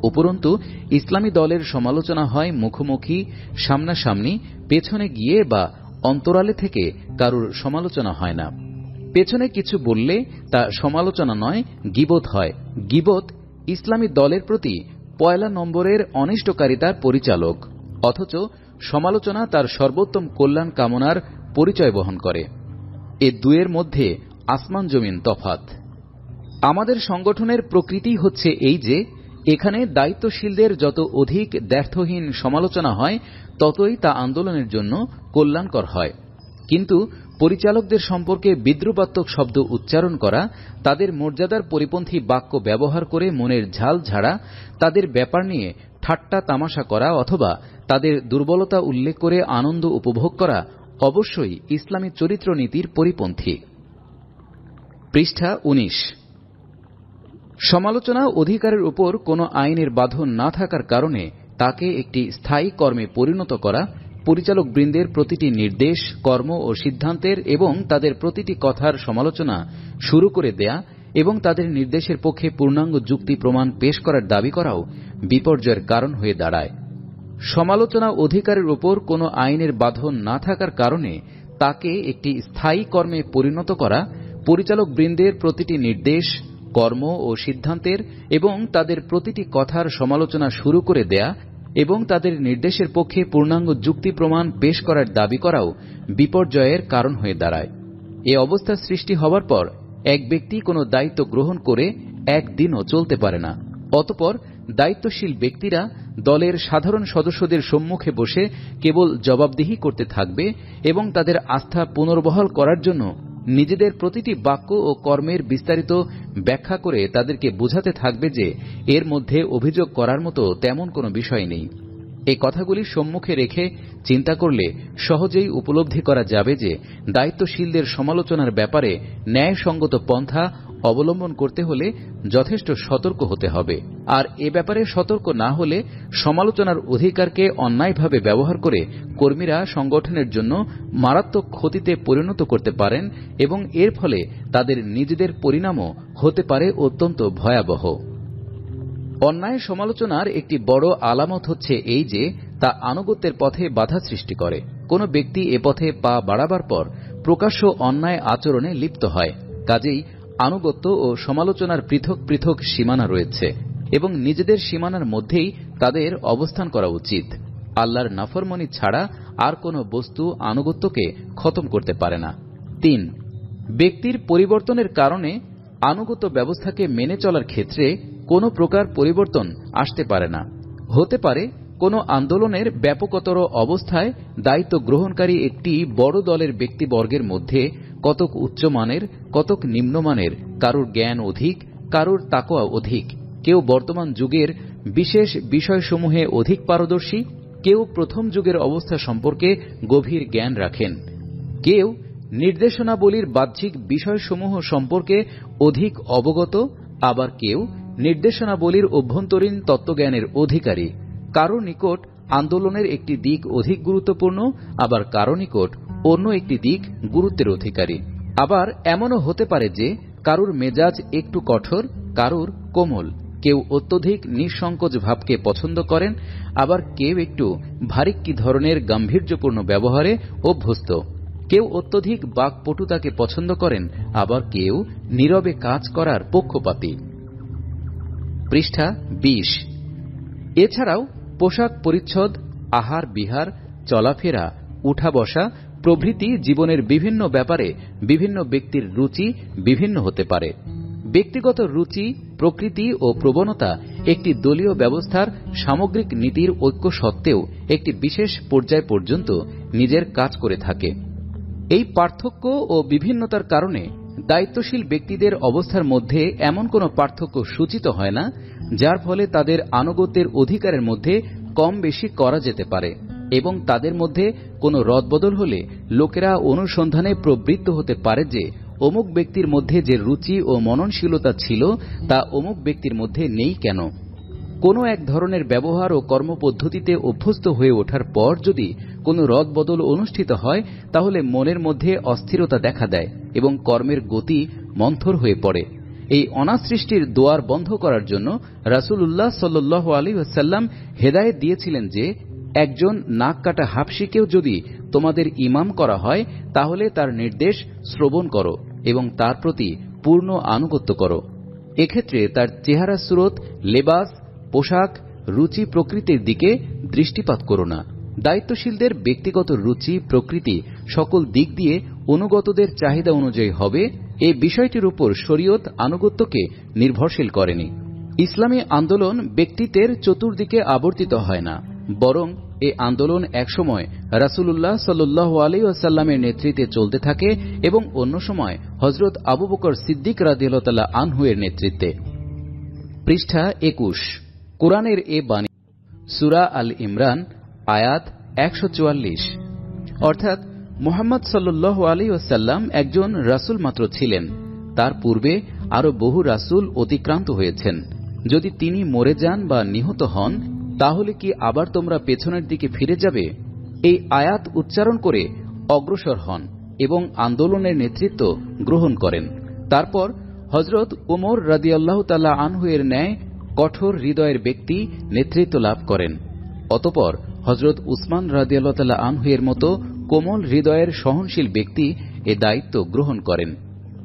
উপরন্তু ইসলামী দলের সমালোচনা হয় মুখোমুখি, সামনাসামনি, পেছনে গিয়ে বা অন্তরালে থেকে কারুর সমালোচনা হয় না। পেছনে কিছু বললে তা সমালোচনা নয়, গীবত হয়। গীবত ইসলামী দলের প্রতি পয়লা নম্বরের অনিষ্টকারিতার পরিচালক, অথচ সমালোচনা তার সর্বোত্তম কল্যাণ কামনার পরিচয় বহন করে। এ দুয়ের মধ্যে আসমান জমিন তফাত। আমাদের সংগঠনের প্রকৃতি হচ্ছে এই যে এখানে দায়িত্বশীলদের যত অধিক দ্ব্যর্থহীন সমালোচনা হয় ততই তা আন্দোলনের জন্য কল্যাণকর হয়। কিন্তু পরিচালকদের সম্পর্কে বিদ্রুপাত্মক শব্দ উচ্চারণ করা, তাদের মর্যাদার পরিপন্থী বাক্য ব্যবহার করে মনের ঝাল ঝাড়া, তাদের ব্যাপার নিয়ে ঠাট্টা তামাশা করা অথবা তাদের দুর্বলতা উল্লেখ করে আনন্দ উপভোগ করা অবশ্যই ইসলামী চরিত্র নীতির পরিপন্থী। পৃষ্ঠা 19। সমালোচনা অধিকারের উপর কোনো আইনের বাঁধন না থাকার কারণে তাকে একটি স্থায়ী কর্মে পরিণত করা, পরিচালকবৃন্দের প্রতিটি নির্দেশ, কর্ম ও সিদ্ধান্তের এবং তাদের প্রতিটি কথার সমালোচনা শুরু করে দেয়া এবং তাদের নির্দেশের পক্ষে পূর্ণাঙ্গ যুক্তি প্রমাণ পেশ করার দাবি করাও বিপর্যয়ের কারণ হয়ে দাঁড়ায়। সমালোচনা অধিকারের উপর কোনো আইনের বাঁধন না থাকার কারণে তাকে একটি স্থায়ী কর্মে পরিণত করা, পরিচালকবৃন্দের প্রতিটি নির্দেশ, কর্ম ও সিদ্ধান্তের এবং তাদের প্রতিটি কথার সমালোচনা শুরু করে দেয়া এবং তাদের নির্দেশের পক্ষে পূর্ণাঙ্গ যুক্তি প্রমাণ পেশ করার দাবি করাও বিপর্যয়ের কারণ হয়ে দাঁড়ায়। এ অবস্থা সৃষ্টি হবার পর এক ব্যক্তি কোনো দায়িত্ব গ্রহণ করে একদিনও চলতে পারে না। অতঃপর দায়িত্বশীল ব্যক্তিরা দলের সাধারণ সদস্যদের সম্মুখে বসে কেবল জবাবদিহি করতে থাকবে এবং তাদের আস্থা পুনর্বহাল করার জন্য নিজেদের প্রতিটি বাক্য ও কর্মের বিস্তারিত ব্যাখ্যা করে তাদেরকে বোঝাতে থাকবে যে এর মধ্যে অভিযোগ করার মতো তেমন কোনো বিষয় নেই। এই কথাগুলি সম্মুখে রেখে চিন্তা করলে সহজেই উপলব্ধি করা যাবে যে দায়িত্বশীলদের সমালোচনার ব্যাপারে ন্যায়সঙ্গত পন্থা অবলম্বন করতে হলে যথেষ্ট সতর্ক হতে হবে। আর এ ব্যাপারে সতর্ক না হলে সমালোচনার অধিকারকে অন্যায়ভাবে ব্যবহার করে কর্মীরা সংগঠনের জন্য মারাত্মক ক্ষতিতে পরিণত করতে পারেন এবং এর ফলে তাদের নিজেদের পরিণামও হতে পারে অত্যন্ত ভয়াবহ। অন্যায় সমালোচনার একটি বড় আলামত হচ্ছে এই যে তা আনুগত্যের পথে বাধা সৃষ্টি করে। কোনো ব্যক্তি এ পথে পা বাড়াবার পর প্রকাশ্য অন্যায় আচরণে লিপ্ত হয়। কাজেই আনুগত্য ও সমালোচনার পৃথক পৃথক সীমানা রয়েছে এবং নিজেদের সীমানার মধ্যেই তাদের অবস্থান করা উচিত। আল্লাহর নাফরমানি ছাড়া আর কোনো বস্তু আনুগত্যকে খতম করতে পারে না। 3. ব্যক্তির পরিবর্তনের কারণে আনুগত্য ব্যবস্থাকে মেনে চলার ক্ষেত্রে কোনো প্রকার পরিবর্তন আসতে পারে না। হতে পারে কোনো আন্দোলনের ব্যাপকতর অবস্থায় দায়িত্ব গ্রহণকারী একটি বড় দলের ব্যক্তিবর্গের মধ্যে কতক উচ্চমানের, কতক নিম্নমানের, কারুর জ্ঞান অধিক, কারুর তাকওয়া অধিক, কেউ বর্তমান যুগের বিশেষ বিষয়সমূহে অধিক পারদর্শী, কেউ প্রথম যুগের অবস্থা সম্পর্কে গভীর জ্ঞান রাখেন, কেউ নির্দেশনাবলীর বাহ্যিক বিষয়সমূহ সম্পর্কে অধিক অবগত, আবার কেউ নির্দেশনাবলীর অভ্যন্তরীণ তত্ত্বজ্ঞানের অধিকারী। কারো নিকট আন্দোলনের একটি দিক অধিক গুরুত্বপূর্ণ, আবার কারো নিকট অন্য একটি দিক গুরুত্বের অধিকারী। আবার এমনও হতে পারে যে কারুর মেজাজ একটু কঠোর, কারুর কোমল, কেউ অত্যধিক নিঃসংকোচ ভাবকে পছন্দ করেন, আবার কেউ একটু ভারিক্কি ধরনের গাম্ভীর্যপূর্ণ ব্যবহারে অভ্যস্ত, কেউ অত্যধিক বাকপটুতাকে পছন্দ করেন, আবার কেউ নীরবে কাজ করার পক্ষপাতী। পৃষ্ঠা 20। এছাড়াও পোশাক পরিচ্ছদ, আহার বিহার, চলাফেরা, উঠা বসা প্রভৃতি জীবনের বিভিন্ন ব্যাপারে বিভিন্ন ব্যক্তির রুচি বিভিন্ন হতে পারে। ব্যক্তিগত রুচি, প্রকৃতি ও প্রবণতা একটি দলীয় ব্যবস্থার সামগ্রিক নীতির ঐক্য সত্ত্বেও একটি বিশেষ পর্যায় পর্যন্ত নিজের কাজ করে থাকে। এই পার্থক্য ও বিভিন্নতার কারণে দায়িত্বশীল ব্যক্তিদের অবস্থার মধ্যে এমন কোনো পার্থক্য সূচিত হয় না যার ফলে তাদের আনুগত্যের অধিকারের মধ্যে কম বেশি করা যেতে পারে, এবং তাদের মধ্যে কোনো রদবদল হলে লোকেরা অনুসন্ধানে প্রবৃত্ত হতে পারে যে অমুক ব্যক্তির মধ্যে যে রুচি ও মননশীলতা ছিল তা অমুক ব্যক্তির মধ্যে নেই কেন। কোনো এক ধরনের ব্যবহার ও কর্মপদ্ধতিতে অভ্যস্ত হয়ে ওঠার পর যদি কোনো রদবদল অনুষ্ঠিত হয় তাহলে মনের মধ্যে অস্থিরতা দেখা দেয় এবং কর্মের গতি মন্থর হয়ে পড়ে। এই অনাসৃষ্টির দোয়ার বন্ধ করার জন্য রাসূলুল্লাহ সাল্লাল্লাহু আলাইহি ওয়াসাল্লাম হেদায়েত দিয়েছিলেন যে একজন নাক কাটা হাবশীকেও যদি তোমাদের ইমাম করা হয় তাহলে তার নির্দেশ শ্রবণ করো এবং তার প্রতি পূর্ণ আনুগত্য করো। এক্ষেত্রে তার চেহারা সুরত, লেবাস, পোশাক, রুচি প্রকৃতির দিকে দৃষ্টিপাত করো না। দায়িত্বশীলদের ব্যক্তিগত রুচি প্রকৃতি সকল দিক দিয়ে অনুগতদের চাহিদা অনুযায়ী হবে, এই বিষয়টির উপর শরীয়ত আনুগত্যকে নির্ভরশীল করেনি। ইসলামী আন্দোলন ব্যক্তিত্বের চতুর্দিকে আবর্তিত হয় না, বরং এ আন্দোলন একসময় রাসূলুল্লাহ সাল্লাল্লাহু আলাইহি ওয়াসাল্লামের নেতৃত্বে চলতে থাকে এবং অন্য সময় হযরত আবু বকর সিদ্দিক রাদিয়াল্লাহু তাআলা আনহু এর নেতৃত্বে। পৃষ্ঠা 21। কোরআনের এ বাণী সূরা আল ইমরান আয়াত 144। অর্থাৎ মুহাম্মদ সাল্লাল্লাহু আলাইহি ওয়াসাল্লাম একজন রাসূল মাত্র ছিলেন, তার পূর্বে আরো বহু রাসূল অতিক্রান্ত হয়েছেন। যদি তিনি মরে যান বা নিহত হন, তাহলে কি আবার তোমরা পেছনের দিকে ফিরে যাবে? এই আয়াত উচ্চারণ করে অগ্রসর হন এবং আন্দোলনের নেতৃত্ব গ্রহণ করেন। তারপর হযরত উমর রাদিয়াল্লাহু তাআলা আনহু এর ন্যায় কঠোর হৃদয়ের ব্যক্তি নেতৃত্ব লাভ করেন। অতঃপর হযরত উসমান রাদিয়াল্লাহু তাআলা আনহু এর মতো কোমল হৃদয়ের সহনশীল ব্যক্তি এ দায়িত্ব গ্রহণ করেন।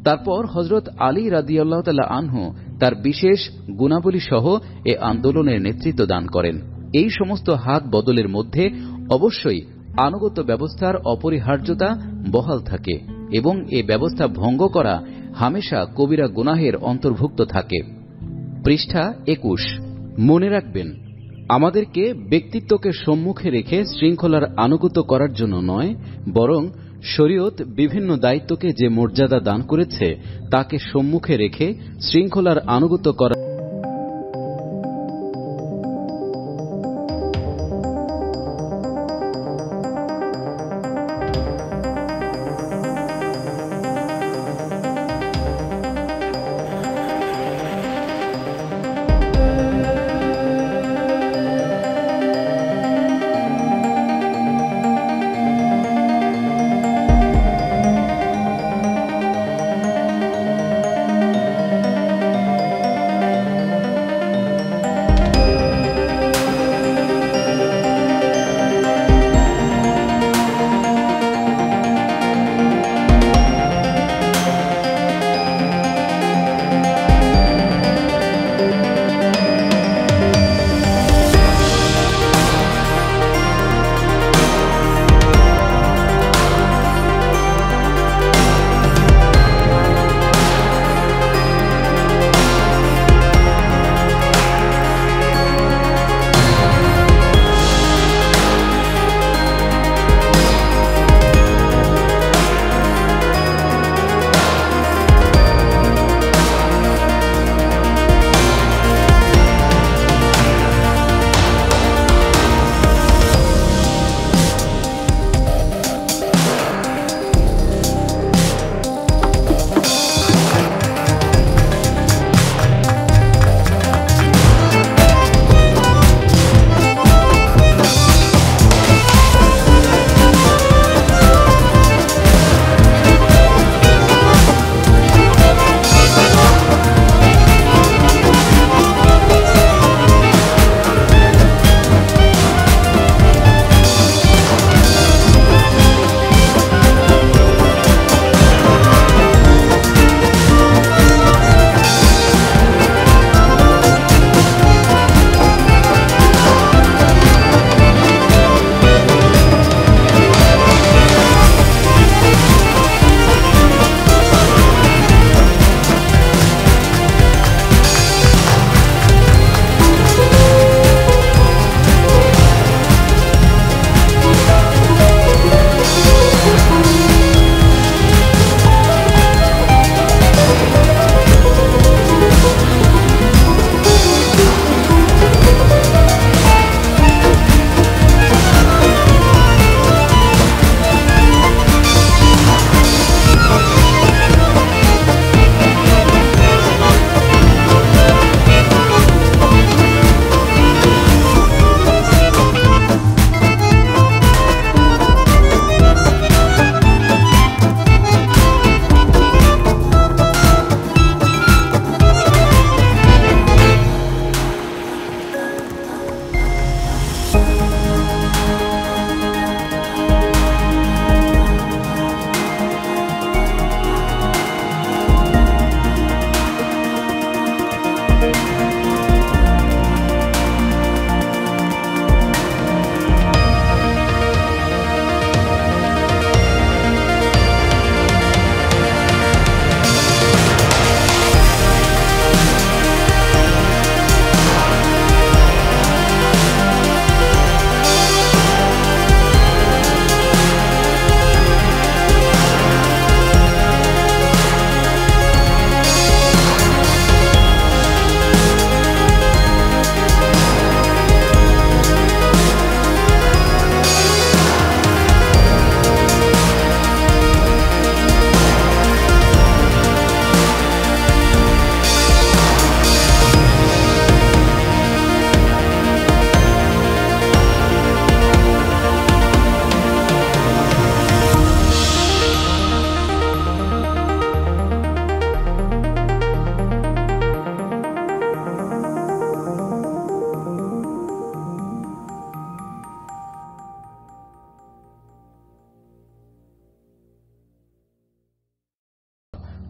তারপর হযরত আলী রাদিয়াল্লাহু তাআলা আনহু তার বিশেষ গুণাবলী সহ এ আন্দোলনের নেতৃত্ব দান করেন। এই সমস্ত হাত বদলের মধ্যে অবশ্যই আনুগত্য ব্যবস্থার অপরিহার্যতা বহাল থাকে এবং এ ব্যবস্থা ভঙ্গ করা হামেশা কবিরা গুনাহের অন্তর্ভুক্ত থাকে। পৃষ্ঠা 21। মনে রাখবেন, আমাদেরকে ব্যক্তিত্বকে সম্মুখে রেখে শৃঙ্খলার আনুগত্য করার জন্য নয়, বরং শরীয়ত বিভিন্ন দায়িত্বকে যে মর্যাদা দান করেছে তাকে সম্মুখে রেখে শৃঙ্খলার আনুগত্য করা।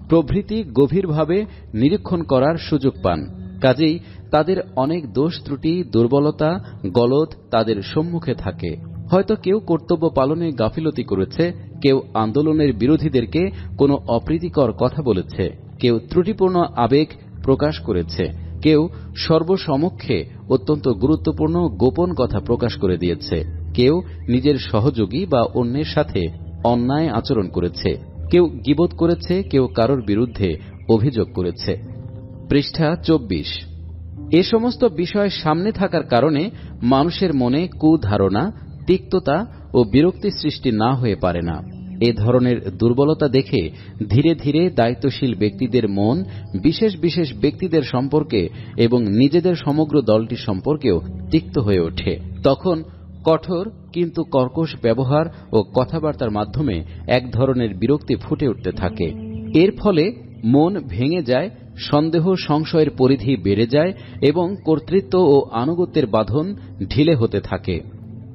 প্রভৃতি গভীরভাবে নিরীক্ষণ করার সুযোগ পান। কাজেই তাদের অনেক দোষ ত্রুটি, দুর্বলতা, গলদ তাদের সম্মুখে থাকে। হয়তো কেউ কর্তব্য পালনে গাফিলতি করেছে, কেউ আন্দোলনের বিরোধীদেরকে কোনো অপ্রীতিকর কথা বলেছে, কেউ ত্রুটিপূর্ণ আবেগ প্রকাশ করেছে, কেউ সর্বসমক্ষে অত্যন্ত গুরুত্বপূর্ণ গোপন কথা প্রকাশ করে দিয়েছে, কেউ নিজের সহযোগী বা অন্যের সাথে অন্যায় আচরণ করেছে, কেউ গীবত করেছে, কেউ কারোর বিরুদ্ধে অভিযোগ করেছে। পৃষ্ঠা 24। এ সমস্ত বিষয় সামনে থাকার কারণে মানুষের মনে কুধারণা, তিক্ততা ও বিরক্তি সৃষ্টি না হয়ে পারে না। এ ধরনের দুর্বলতা দেখে ধীরে ধীরে দায়িত্বশীল ব্যক্তিদের মন বিশেষ বিশেষ ব্যক্তিদের সম্পর্কে এবং নিজেদের সমগ্র দলটি সম্পর্কেও তিক্ত হয়ে ওঠে। তখন কঠোর কিন্তু কর্কশ ব্যবহার ও কথাবার্তার মাধ্যমে এক ধরনের বিরক্তি ফুটে উঠতে থাকে। এর ফলে মন ভেঙে যায়, সন্দেহ সংশয়ের পরিধি বেড়ে যায় এবং কর্তৃত্ব ও আনুগত্যের বাঁধন ঢিলে হতে থাকে।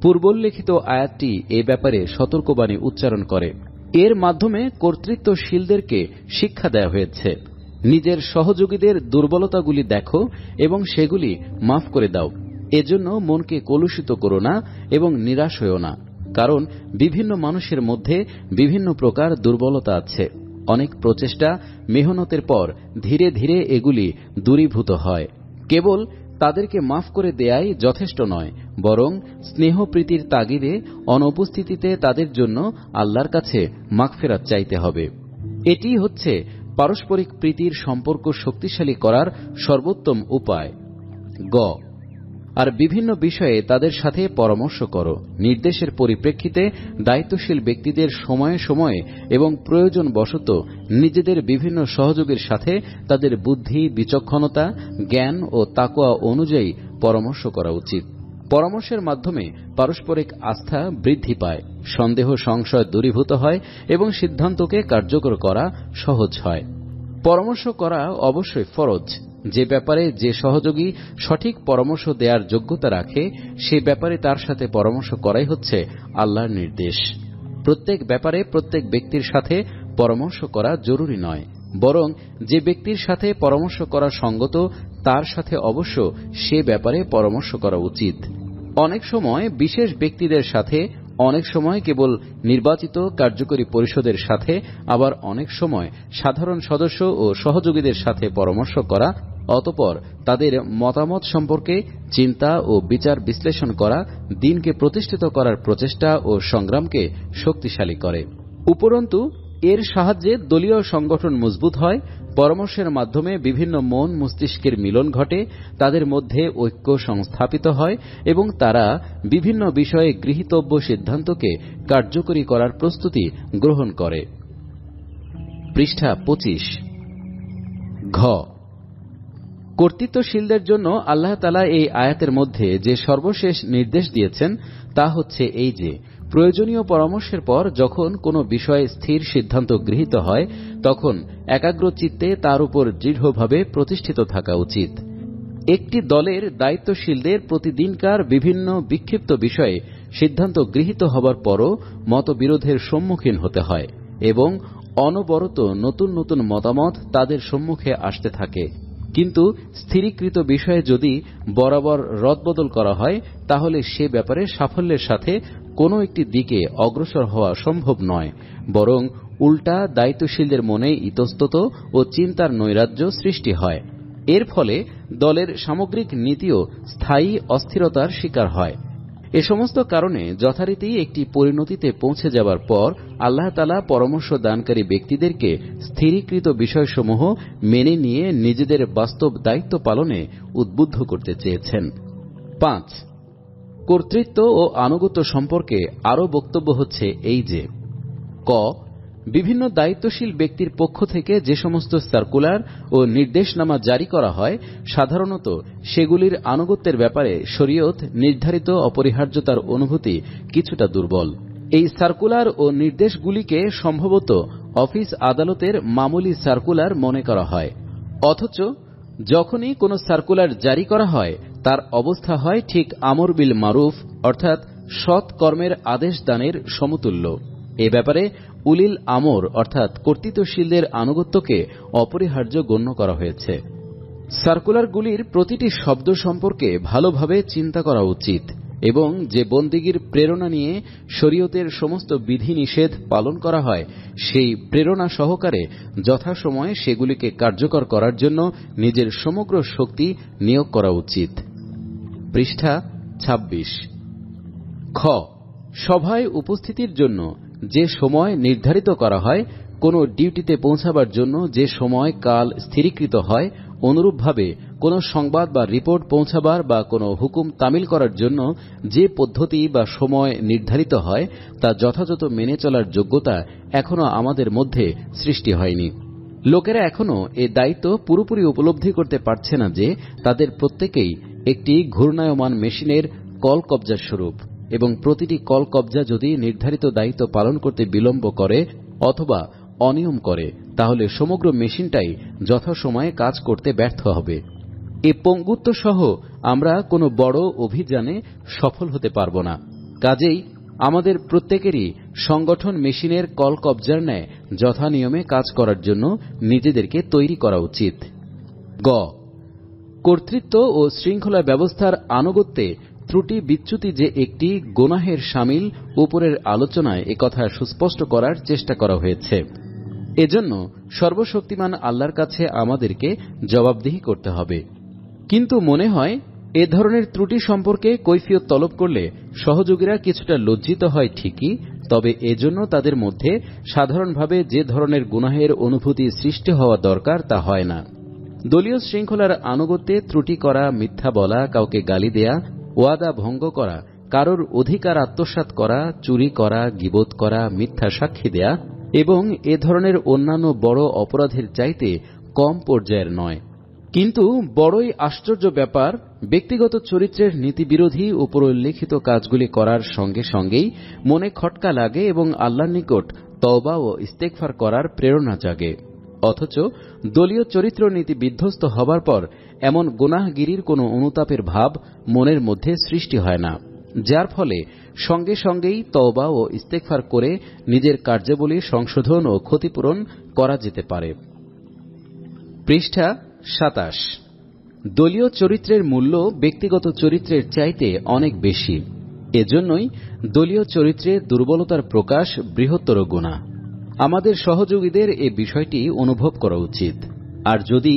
পূর্বোল্লেখিত আয়াতটি এ ব্যাপারে সতর্কবাণী উচ্চারণ করে। এর মাধ্যমে কর্তৃত্বশীলদেরকে শিক্ষা দেওয়া হয়েছে, নিজের সহযোগীদের দুর্বলতাগুলি দেখো এবং সেগুলি মাফ করে দাও। এজন্য মনকে কলুষিত করো না এবং নিরাশ হও না, কারণ বিভিন্ন মানুষের মধ্যে বিভিন্ন প্রকার দুর্বলতা আছে। অনেক প্রচেষ্টা, মেহনতের পর ধীরে ধীরে এগুলি দূরীভূত হয়। কেবল তাদেরকে মাফ করে দেয়াই যথেষ্ট নয়, বরং স্নেহপ্রীতির তাগিদে অনুপস্থিতিতে তাদের জন্য আল্লাহর কাছে মাগফিরাত চাইতে হবে। এটি হচ্ছে পারস্পরিক প্রীতির সম্পর্ক শক্তিশালী করার সর্বোত্তম উপায়। গ। আর বিভিন্ন বিষয়ে তাদের সাথে পরামর্শ করো। নির্দেশের পরিপ্রেক্ষিতে দায়িত্বশীল ব্যক্তিদের সময়ে সময়ে এবং প্রয়োজন বশত নিজেদের বিভিন্ন সহযোগীর সাথে তাদের বুদ্ধি, বিচক্ষণতা, জ্ঞান ও তাকওয়া অনুযায়ী পরামর্শ করা উচিত। পরামর্শের মাধ্যমে পারস্পরিক আস্থা বৃদ্ধি পায়, সন্দেহ সংশয় দূরীভূত হয় এবং সিদ্ধান্তকে কার্যকর করা সহজ হয়। পরামর্শ করা অবশ্যই ফরজ। যে ব্যাপারে যে সহযোগী সঠিক পরামর্শ দেওয়ার যোগ্যতা রাখে সে ব্যাপারে তার সাথে পরামর্শ করাই হচ্ছে আল্লাহর নির্দেশ। প্রত্যেক ব্যাপারে প্রত্যেক ব্যক্তির সাথে পরামর্শ করা জরুরি নয়, বরং যে ব্যক্তির সাথে পরামর্শ করা সঙ্গত তার সাথে অবশ্য সে ব্যাপারে পরামর্শ করা উচিত। অনেক সময় বিশেষ ব্যক্তিদের সাথে, অনেক সময় কেবল নির্বাচিত কার্যকরী পরিষদের সাথে, আবার অনেক সময় সাধারণ সদস্য ও সহযোগীদের সাথে পরামর্শ করা, অতঃপর তাদের মতামত সম্পর্কে চিন্তা ও বিচার বিশ্লেষণ করা দ্বীনকে প্রতিষ্ঠিত করার প্রচেষ্টা ও সংগ্রামকে শক্তিশালী করে। উপরন্তু এর সাহায্যে দলীয় সংগঠন মজবুত হয়, পরামর্শের মাধ্যমে বিভিন্ন মন মস্তিষ্কের মিলন ঘটে, তাদের মধ্যে ঐক্য সংস্থাপিত হয় এবং তারা বিভিন্ন বিষয়ে গৃহীতব্য সিদ্ধান্তকে কার্যকরী করার প্রস্তুতি গ্রহণ করে। পৃষ্ঠা 25। ঘ। কর্তৃত্বশীলদের জন্য আল্লাহ তাআলা এই আয়াতের মধ্যে যে সর্বশেষ নির্দেশ দিয়েছেন তা হচ্ছে এই যে, প্রয়োজনীয় পরামর্শের পর যখন কোনো বিষয়ে স্থির সিদ্ধান্ত গৃহীত হয় তখন একাগ্র চিত্তে তার উপর দৃঢ়ভাবে প্রতিষ্ঠিত থাকা উচিত। একটি দলের দায়িত্বশীলদের প্রতিদিনকার বিভিন্ন বিক্ষিপ্ত বিষয়ে সিদ্ধান্ত গৃহীত হবার পরও মতবিরোধের সম্মুখীন হতে হয় এবং অনবরত নতুন নতুন মতামত তাদের সম্মুখে আসতে থাকে। কিন্তু স্থিরীকৃত বিষয়ে যদি বরাবর রদবদল করা হয় তাহলে সে ব্যাপারে সাফল্যের সাথে কোনো একটি দিকে অগ্রসর হওয়া সম্ভব নয়, বরং উল্টা দায়িত্বশীলদের মনে ইতস্তত ও চিন্তার নৈরাজ্য সৃষ্টি হয়। এর ফলে দলের সামগ্রিক নীতিও স্থায়ী অস্থিরতার শিকার হয়। এ সমস্ত কারণে যথারীতি একটি পরিণতিতে পৌঁছে যাবার পর আল্লাহ তাআলা পরামর্শ দানকারী ব্যক্তিদেরকে স্থিরীকৃত বিষয়সমূহ মেনে নিয়ে নিজেদের বাস্তব দায়িত্ব পালনে উদ্বুদ্ধ করতে চেয়েছেন। 5. কর্তৃত্ব ও আনুগত্য সম্পর্কে আরও বক্তব্য হচ্ছে এই যে, ক. বিভিন্ন দায়িত্বশীল ব্যক্তির পক্ষ থেকে যে সমস্ত সার্কুলার ও নির্দেশনামা জারি করা হয় সাধারণত সেগুলির আনুগত্যের ব্যাপারে শরীয়ত নির্ধারিত অপরিহার্যতার অনুভূতি কিছুটা দুর্বল। এই সার্কুলার ও নির্দেশগুলিকে সম্ভবত অফিস আদালতের মামুলি সার্কুলার মনে করা হয়, অথচ যখনই কোনো সার্কুলার জারি করা হয় তার অবস্থা হয় ঠিক আমর বিল মারুফ অর্থাৎ সৎ কর্মের আদেশ দানের সমতুল্য। এ ব্যাপারে উলিল আমর অর্থাৎ কর্তৃত্বশীলদের আনুগত্যকে অপরিহার্য গণ্য করা হয়েছে। সার্কুলারগুলির প্রতিটি শব্দ সম্পর্কে ভালোভাবে চিন্তা করা উচিত এবং যে বন্দিগির প্রেরণা নিয়ে শরীয়তের সমস্ত বিধিনিষেধ পালন করা হয় সেই প্রেরণা সহকারে যথাসময়ে সেগুলিকে কার্যকর করার জন্য নিজের সমগ্র শক্তি নিয়োগ করা উচিত। পৃষ্ঠা ২৬। খ। সভায় উপস্থিতির জন্য যে সময় নির্ধারিত করা হয়, কোনো ডিউটিতে পৌঁছাবার জন্য যে সময় কাল স্থিরীকৃত হয়, অনুরূপভাবে কোনো সংবাদ বা রিপোর্ট পৌঁছাবার বা কোনো হুকুম তামিল করার জন্য যে পদ্ধতি বা সময় নির্ধারিত হয় তা যথাযথ মেনে চলার যোগ্যতা এখনো আমাদের মধ্যে সৃষ্টি হয়নি। লোকেরা এখনো এ দায়িত্ব পুরোপুরি উপলব্ধি করতে পারছে না যে তাদের প্রত্যেকেই একটি ঘূর্ণায়মান মেশিনের কল কবজার স্বরূপ এবং প্রতিটি কল কবজা যদি নির্ধারিত দায়িত্ব পালন করতে বিলম্ব করে অথবা অনিয়ম করে তাহলে সমগ্র মেশিনটাই যথাসময়ে কাজ করতে ব্যর্থ হবে। এ পঙ্গুত্ব সহ আমরা কোনো বড় অভিযানে সফল হতে পারব না। কাজেই আমাদের প্রত্যেকেরই সংগঠন মেশিনের কল কবজার ন্যায় যথানিয়মে কাজ করার জন্য নিজেদেরকে তৈরি করা উচিত। গ। কর্তৃত্ব ও শৃঙ্খলা ব্যবস্থার আনুগত্যে ত্রুটি বিচ্যুতি যে একটি গুনাহের শামিল উপরের আলোচনায় একথা সুস্পষ্ট করার চেষ্টা করা হয়েছে। এজন্য সর্বশক্তিমান আল্লাহর কাছে আমাদেরকে জবাবদিহি করতে হবে। কিন্তু মনে হয় এ ধরনের ত্রুটি সম্পর্কে কৈফিয়ত তলব করলে সহযোগীরা কিছুটা লজ্জিত হয় ঠিকই, তবে এজন্য তাদের মধ্যে সাধারণভাবে যে ধরনের গুনাহের অনুভূতি সৃষ্টি হওয়া দরকার তা হয় না। দলীয় শৃঙ্খলার আনুগত্যে ত্রুটি করা, মিথ্যা বলা, কাউকে গালি দেয়া, ওয়াদা ভঙ্গ করা, কারোর অধিকার আত্মসাৎ করা, চুরি করা, গীবত করা, মিথ্যা সাক্ষী দেয়া এবং এ ধরনের অন্যান্য বড় অপরাধের চাইতে কম পর্যায়ের নয়। কিন্তু বড়ই আশ্চর্য ব্যাপার, ব্যক্তিগত চরিত্রের নীতিবিরোধী উপরোল্লিখিত কাজগুলি করার সঙ্গে সঙ্গেই মনে খটকা লাগে এবং আল্লাহর নিকট তওবা ও ইস্তেগফার করার প্রেরণা জাগে, অথচ দলীয় চরিত্র নীতি বিধ্বস্ত হবার পর এমন গুনাহগিরির কোনো অনুতাপের ভাব মনের মধ্যে সৃষ্টি হয় না, যার ফলে সঙ্গে সঙ্গেই তওবা ও ইস্তেগফার করে নিজের কার্যাবলী সংশোধন ও ক্ষতিপূরণ করা যেতে পারে। পৃষ্ঠা ২৭। দলীয় চরিত্রের মূল্য ব্যক্তিগত চরিত্রের চাইতে অনেক বেশি। এজন্যই দলীয় চরিত্রে দুর্বলতার প্রকাশ বৃহত্তর গুনাহ। আমাদের সহযোগীদের এ বিষয়টি অনুভব করা উচিত। আর যদি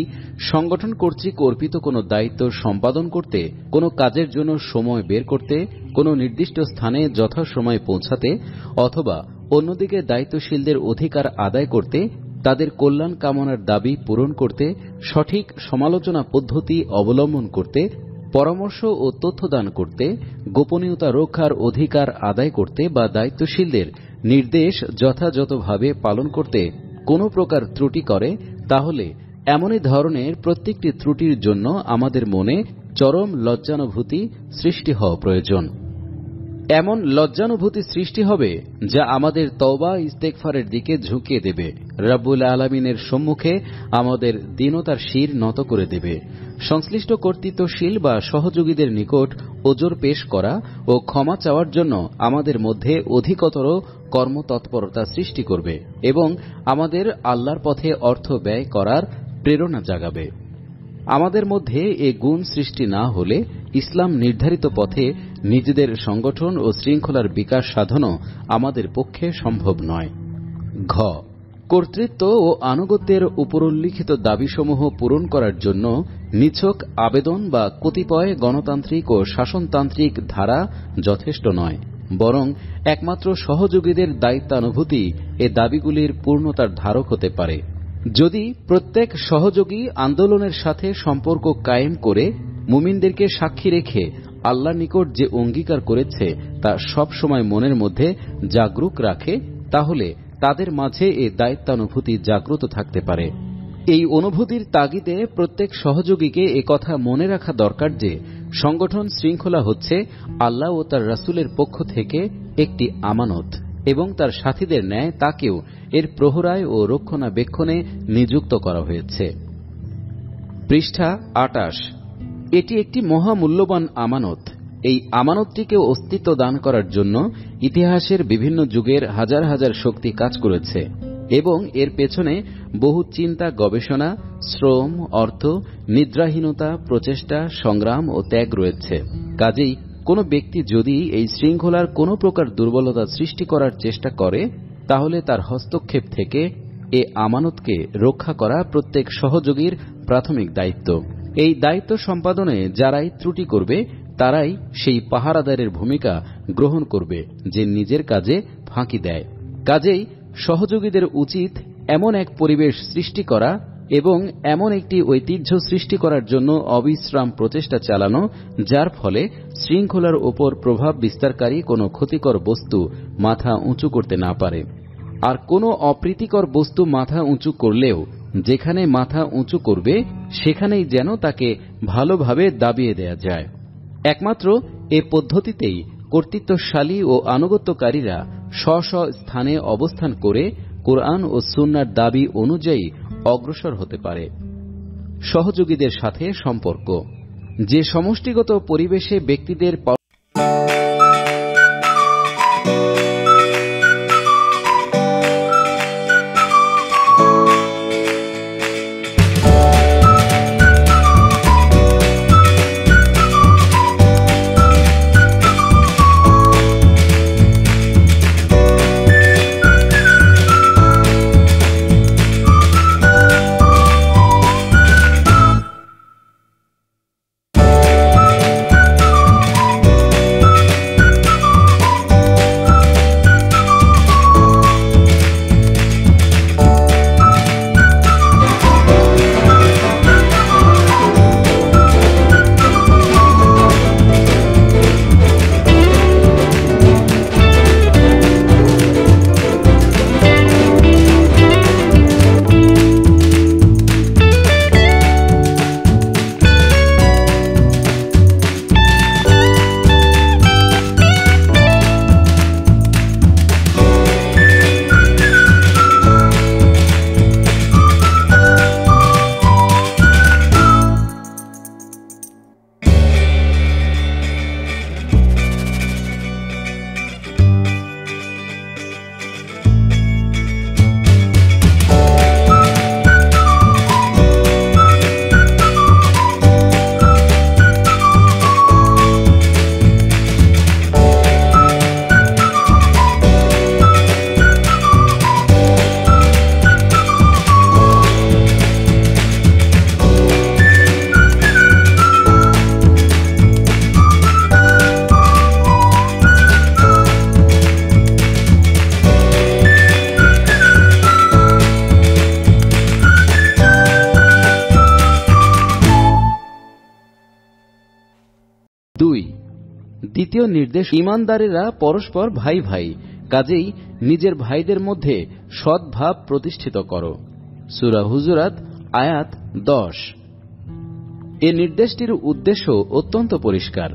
সংগঠন কর্তৃক অর্পিত কোনো দায়িত্ব সম্পাদন করতে, কোনো কাজের জন্য সময় বের করতে, কোনো নির্দিষ্ট স্থানে যথাসময়ে পৌঁছাতে অথবা অন্যদিকে দায়িত্বশীলদের অধিকার আদায় করতে, তাদের কল্যাণ কামনার দাবি পূরণ করতে, সঠিক সমালোচনা পদ্ধতি অবলম্বন করতে, পরামর্শ ও তথ্য দান করতে, গোপনীয়তা রক্ষার অধিকার আদায় করতে বা দায়িত্বশীলদের নির্দেশ যথাযথভাবে পালন করতে কোনো প্রকার ত্রুটি করে, তাহলে এমনই ধরনের প্রত্যেকটি ত্রুটির জন্য আমাদের মনে চরম লজ্জানুভূতি সৃষ্টি হওয়া প্রয়োজন। এমন লজ্জানুভূতি সৃষ্টি হবে যা আমাদের তওবা ইস্তেগফারের দিকে ঝুঁকিয়ে দেবে, রব্বুল আলামিনের সম্মুখে আমাদের দীনতার শির নত করে দেবে। সংশ্লিষ্ট কর্তৃত্বশীল বা সহযোগীদের নিকট ওজর পেশ করা ও ক্ষমা চাওয়ার জন্য আমাদের মধ্যে অধিকতর কর্মতৎপরতা সৃষ্টি করবে এবং আমাদের আল্লাহর পথে অর্থ ব্যয় করার প্রেরণা জাগাবে। আমাদের মধ্যে এ গুণ সৃষ্টি না হলে ইসলাম নির্ধারিত পথে নিজেদের সংগঠন ও শৃঙ্খলার বিকাশ সাধনও আমাদের পক্ষে সম্ভব নয়। ঘ। কর্তৃত্ব ও আনুগত্যের উপরোল্লিখিত দাবিসমূহ পূরণ করার জন্য নিছক আবেদন বা কতিপয় গণতান্ত্রিক ও শাসনতান্ত্রিক ধারা যথেষ্ট নয়, বরং একমাত্র সহযোগীদের দায়িত্বানুভূতি এ দাবিগুলির পূর্ণতার ধারক হতে পারে। যদি প্রত্যেক সহযোগী আন্দোলনের সাথে সম্পর্ক কায়েম করে মুমিনদেরকে সাক্ষী রেখে আল্লাহর নিকট যে অঙ্গীকার করেছে তা সব সময় মনের মধ্যে জাগরুক রাখে, তাহলে তাদের মাঝে এ দায়িত্বানুভূতি জাগ্রত থাকতে পারে। এই অনুভূতির তাগিদে প্রত্যেক সহযোগীকে একথা মনে রাখা দরকার যে সংগঠন শৃঙ্খলা হচ্ছে আল্লাহ ও তার রাসূলের পক্ষ থেকে একটি আমানত এবং তার সাথীদের ন্যায় তাকেও এর প্রহরায় ও রক্ষণাবেক্ষণে নিযুক্ত করা হয়েছে। পৃষ্ঠা ২৮। এটি একটি মহামূল্যবান আমানত এই আমানতটিকে অস্তিত্ব দান করার জন্য ইতিহাসের বিভিন্ন যুগের হাজার হাজার শক্তি কাজ করেছে এবং এর পেছনে বহু চিন্তা, গবেষণা, শ্রম, অর্থ, নিদ্রাহীনতা, প্রচেষ্টা, সংগ্রাম ও ত্যাগ রয়েছে। কাজেই কোনো ব্যক্তি যদি এই শৃঙ্খলার কোনো প্রকার দুর্বলতা সৃষ্টি করার চেষ্টা করে, তাহলে তার হস্তক্ষেপ থেকে এ আমানতকে রক্ষা করা প্রত্যেক সহযোগীর প্রাথমিক দায়িত্ব। এই দায়িত্ব সম্পাদনে যারাই ত্রুটি করবে, তারাই সেই পাহারাদারের ভূমিকা গ্রহণ করবে যে নিজের কাজে ফাঁকি দেয়। কাজেই সহযোগীদের উচিত এমন এক পরিবেশ সৃষ্টি করা এবং এমন একটি ঐতিহ্য সৃষ্টি করার জন্য অবিশ্রাম প্রচেষ্টা চালানো, যার ফলে শৃঙ্খলার ওপর প্রভাব বিস্তারকারী কোনো ক্ষতিকর বস্তু মাথা উঁচু করতে না পারে। আর কোনো অপ্রীতিকর বস্তু মাথা উঁচু করলেও যেখানে মাথা উঁচু করবে সেখানেই যেন তাকে ভালোভাবে দাবিয়ে দেয়া যায়। একমাত্র এ পদ্ধতিতেই কর্তৃত্বশালী ও আনুগত্যকারীরা স্ব স্ব স্থানে অবস্থান করে কোরআন ও সুন্নাহর দাবি অনুযায়ী অগ্রসর হতে পারে। সহযোগীদের সাথে সম্পর্ক। যে সমষ্টিগত পরিবেশে ব্যক্তিদের দ্বিতীয় নির্দেশ, ঈমানদারেরা পরস্পর ভাই ভাই, কাজেই নিজের ভাইদের মধ্যে সদ্ভাব প্রতিষ্ঠিত করো। সূরা হুজুরাত আয়াত 10। এ নির্দেশটির উদ্দেশ্য অত্যন্ত পরিষ্কার।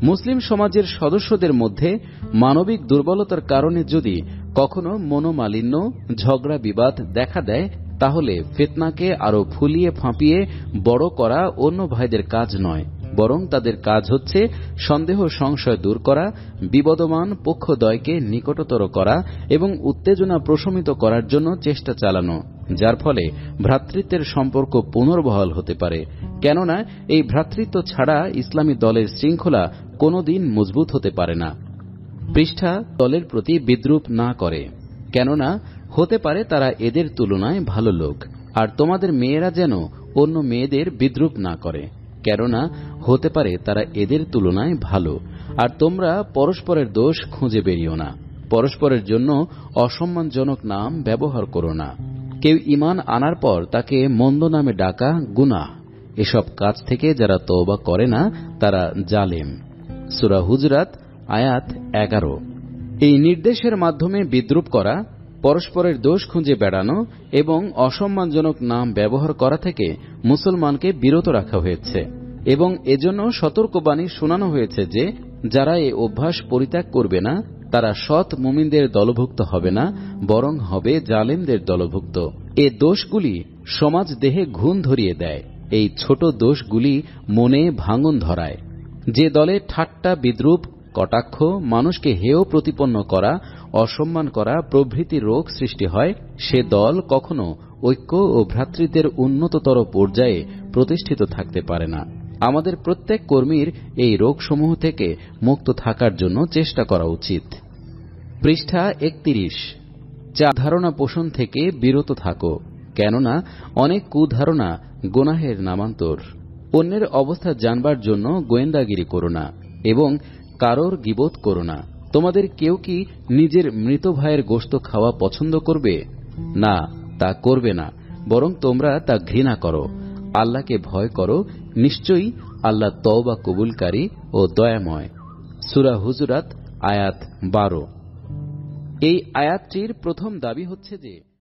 মুসলিম সমাজের সদস্যদের মধ্যে মানবিক দুর্বলতার কারণে যদি কখনো মনোমালিন্য, ঝগড়া বিবাদ দেখা দেয়, তাহলে ফিতনাকে আরো ফুলিয়ে ফাঁপিয়ে বড় করা অন্য ভাইদের কাজ নয়, বরং তাদের কাজ হচ্ছে সন্দেহ সংশয় দূর করা, বিবদমান পক্ষদ্বয়কে নিকটতর করা এবং উত্তেজনা প্রশমিত করার জন্য চেষ্টা চালানো, যার ফলে ভ্রাতৃত্বের সম্পর্ক পুনর্বহাল হতে পারে। কেননা এই ভ্রাতৃত্ব ছাড়া ইসলামী দলের শৃঙ্খলা কোনোদিন মজবুত হতে পারে না। পৃষ্ঠা দলের প্রতি বিদ্রূপ না করে, কেননা হতে পারে তারা এদের তুলনায় ভালো লোক, আর তোমাদের মেয়েরা যেন অন্য মেয়েদের বিদ্রূপ না করে, কেননা হতে পারে তারা এদের তুলনায় ভালো। আর তোমরা পরস্পরের দোষ খুঁজে বেরিও না, পরস্পরের জন্য অসম্মানজনক নাম ব্যবহার করো না। কেউ ঈমান আনার পর তাকে মন্দ নামে ডাকা গুনাহ। এসব কাজ থেকে যারা তওবা করে না তারা জালেম। সূরা হুজুরাত আয়াত 11। এই নির্দেশের মাধ্যমে বিদ্রূপ করা, পরস্পরের দোষ খুঁজে বেড়ানো এবং অসম্মানজনক নাম ব্যবহার করা থেকে মুসলমানকে বিরত রাখা হয়েছে এবং এজন্য সতর্কবাণী শোনানো হয়েছে যে যারা এ অভ্যাস পরিত্যাগ করবে না তারা সৎ মুমিনদের দলভুক্ত হবে না, বরং হবে জালেমদের দলভুক্ত। এ দোষগুলি সমাজ দেহে ঘুণ ধরিয়ে দেয়, এই ছোট দোষগুলি মনে ভাঙন ধরায়। যে দলে ঠাট্টা, বিদ্রূপ, কটাক্ষ, মানুষকে হেয় প্রতিপন্ন করা, অসম্মান করা প্রভৃতি রোগ সৃষ্টি হয়, সে দল কখনো ঐক্য ও ভ্রাতৃত্বের উন্নততর পর্যায়ে প্রতিষ্ঠিত থাকতে পারে না। আমাদের প্রত্যেক কর্মীর এই রোগসমূহ থেকে মুক্ত থাকার জন্য চেষ্টা করা উচিত। পৃষ্ঠা 31। ধারণা পোষণ থেকে বিরত থাকো, কেননা অনেক কুধারণা গুনাহের নামান্তর। অন্যের অবস্থা জানবার জন্য গোয়েন্দাগিরি করো না এবং কারোর গীবত করো না। তোমাদের কেউ কি নিজের মৃত ভাইয়ের গোশত খাওয়া পছন্দ করবে? না, তা করবে না, বরং তোমরা তা ঘৃণা করো। আল্লাহকে ভয় করো, নিশ্চয়ই আল্লাহ তওবা কবুলকারী ও দয়াময়। সূরা হুজুরাত আয়াত 12। এই আয়াতটির প্রথম দাবি হচ্ছে যে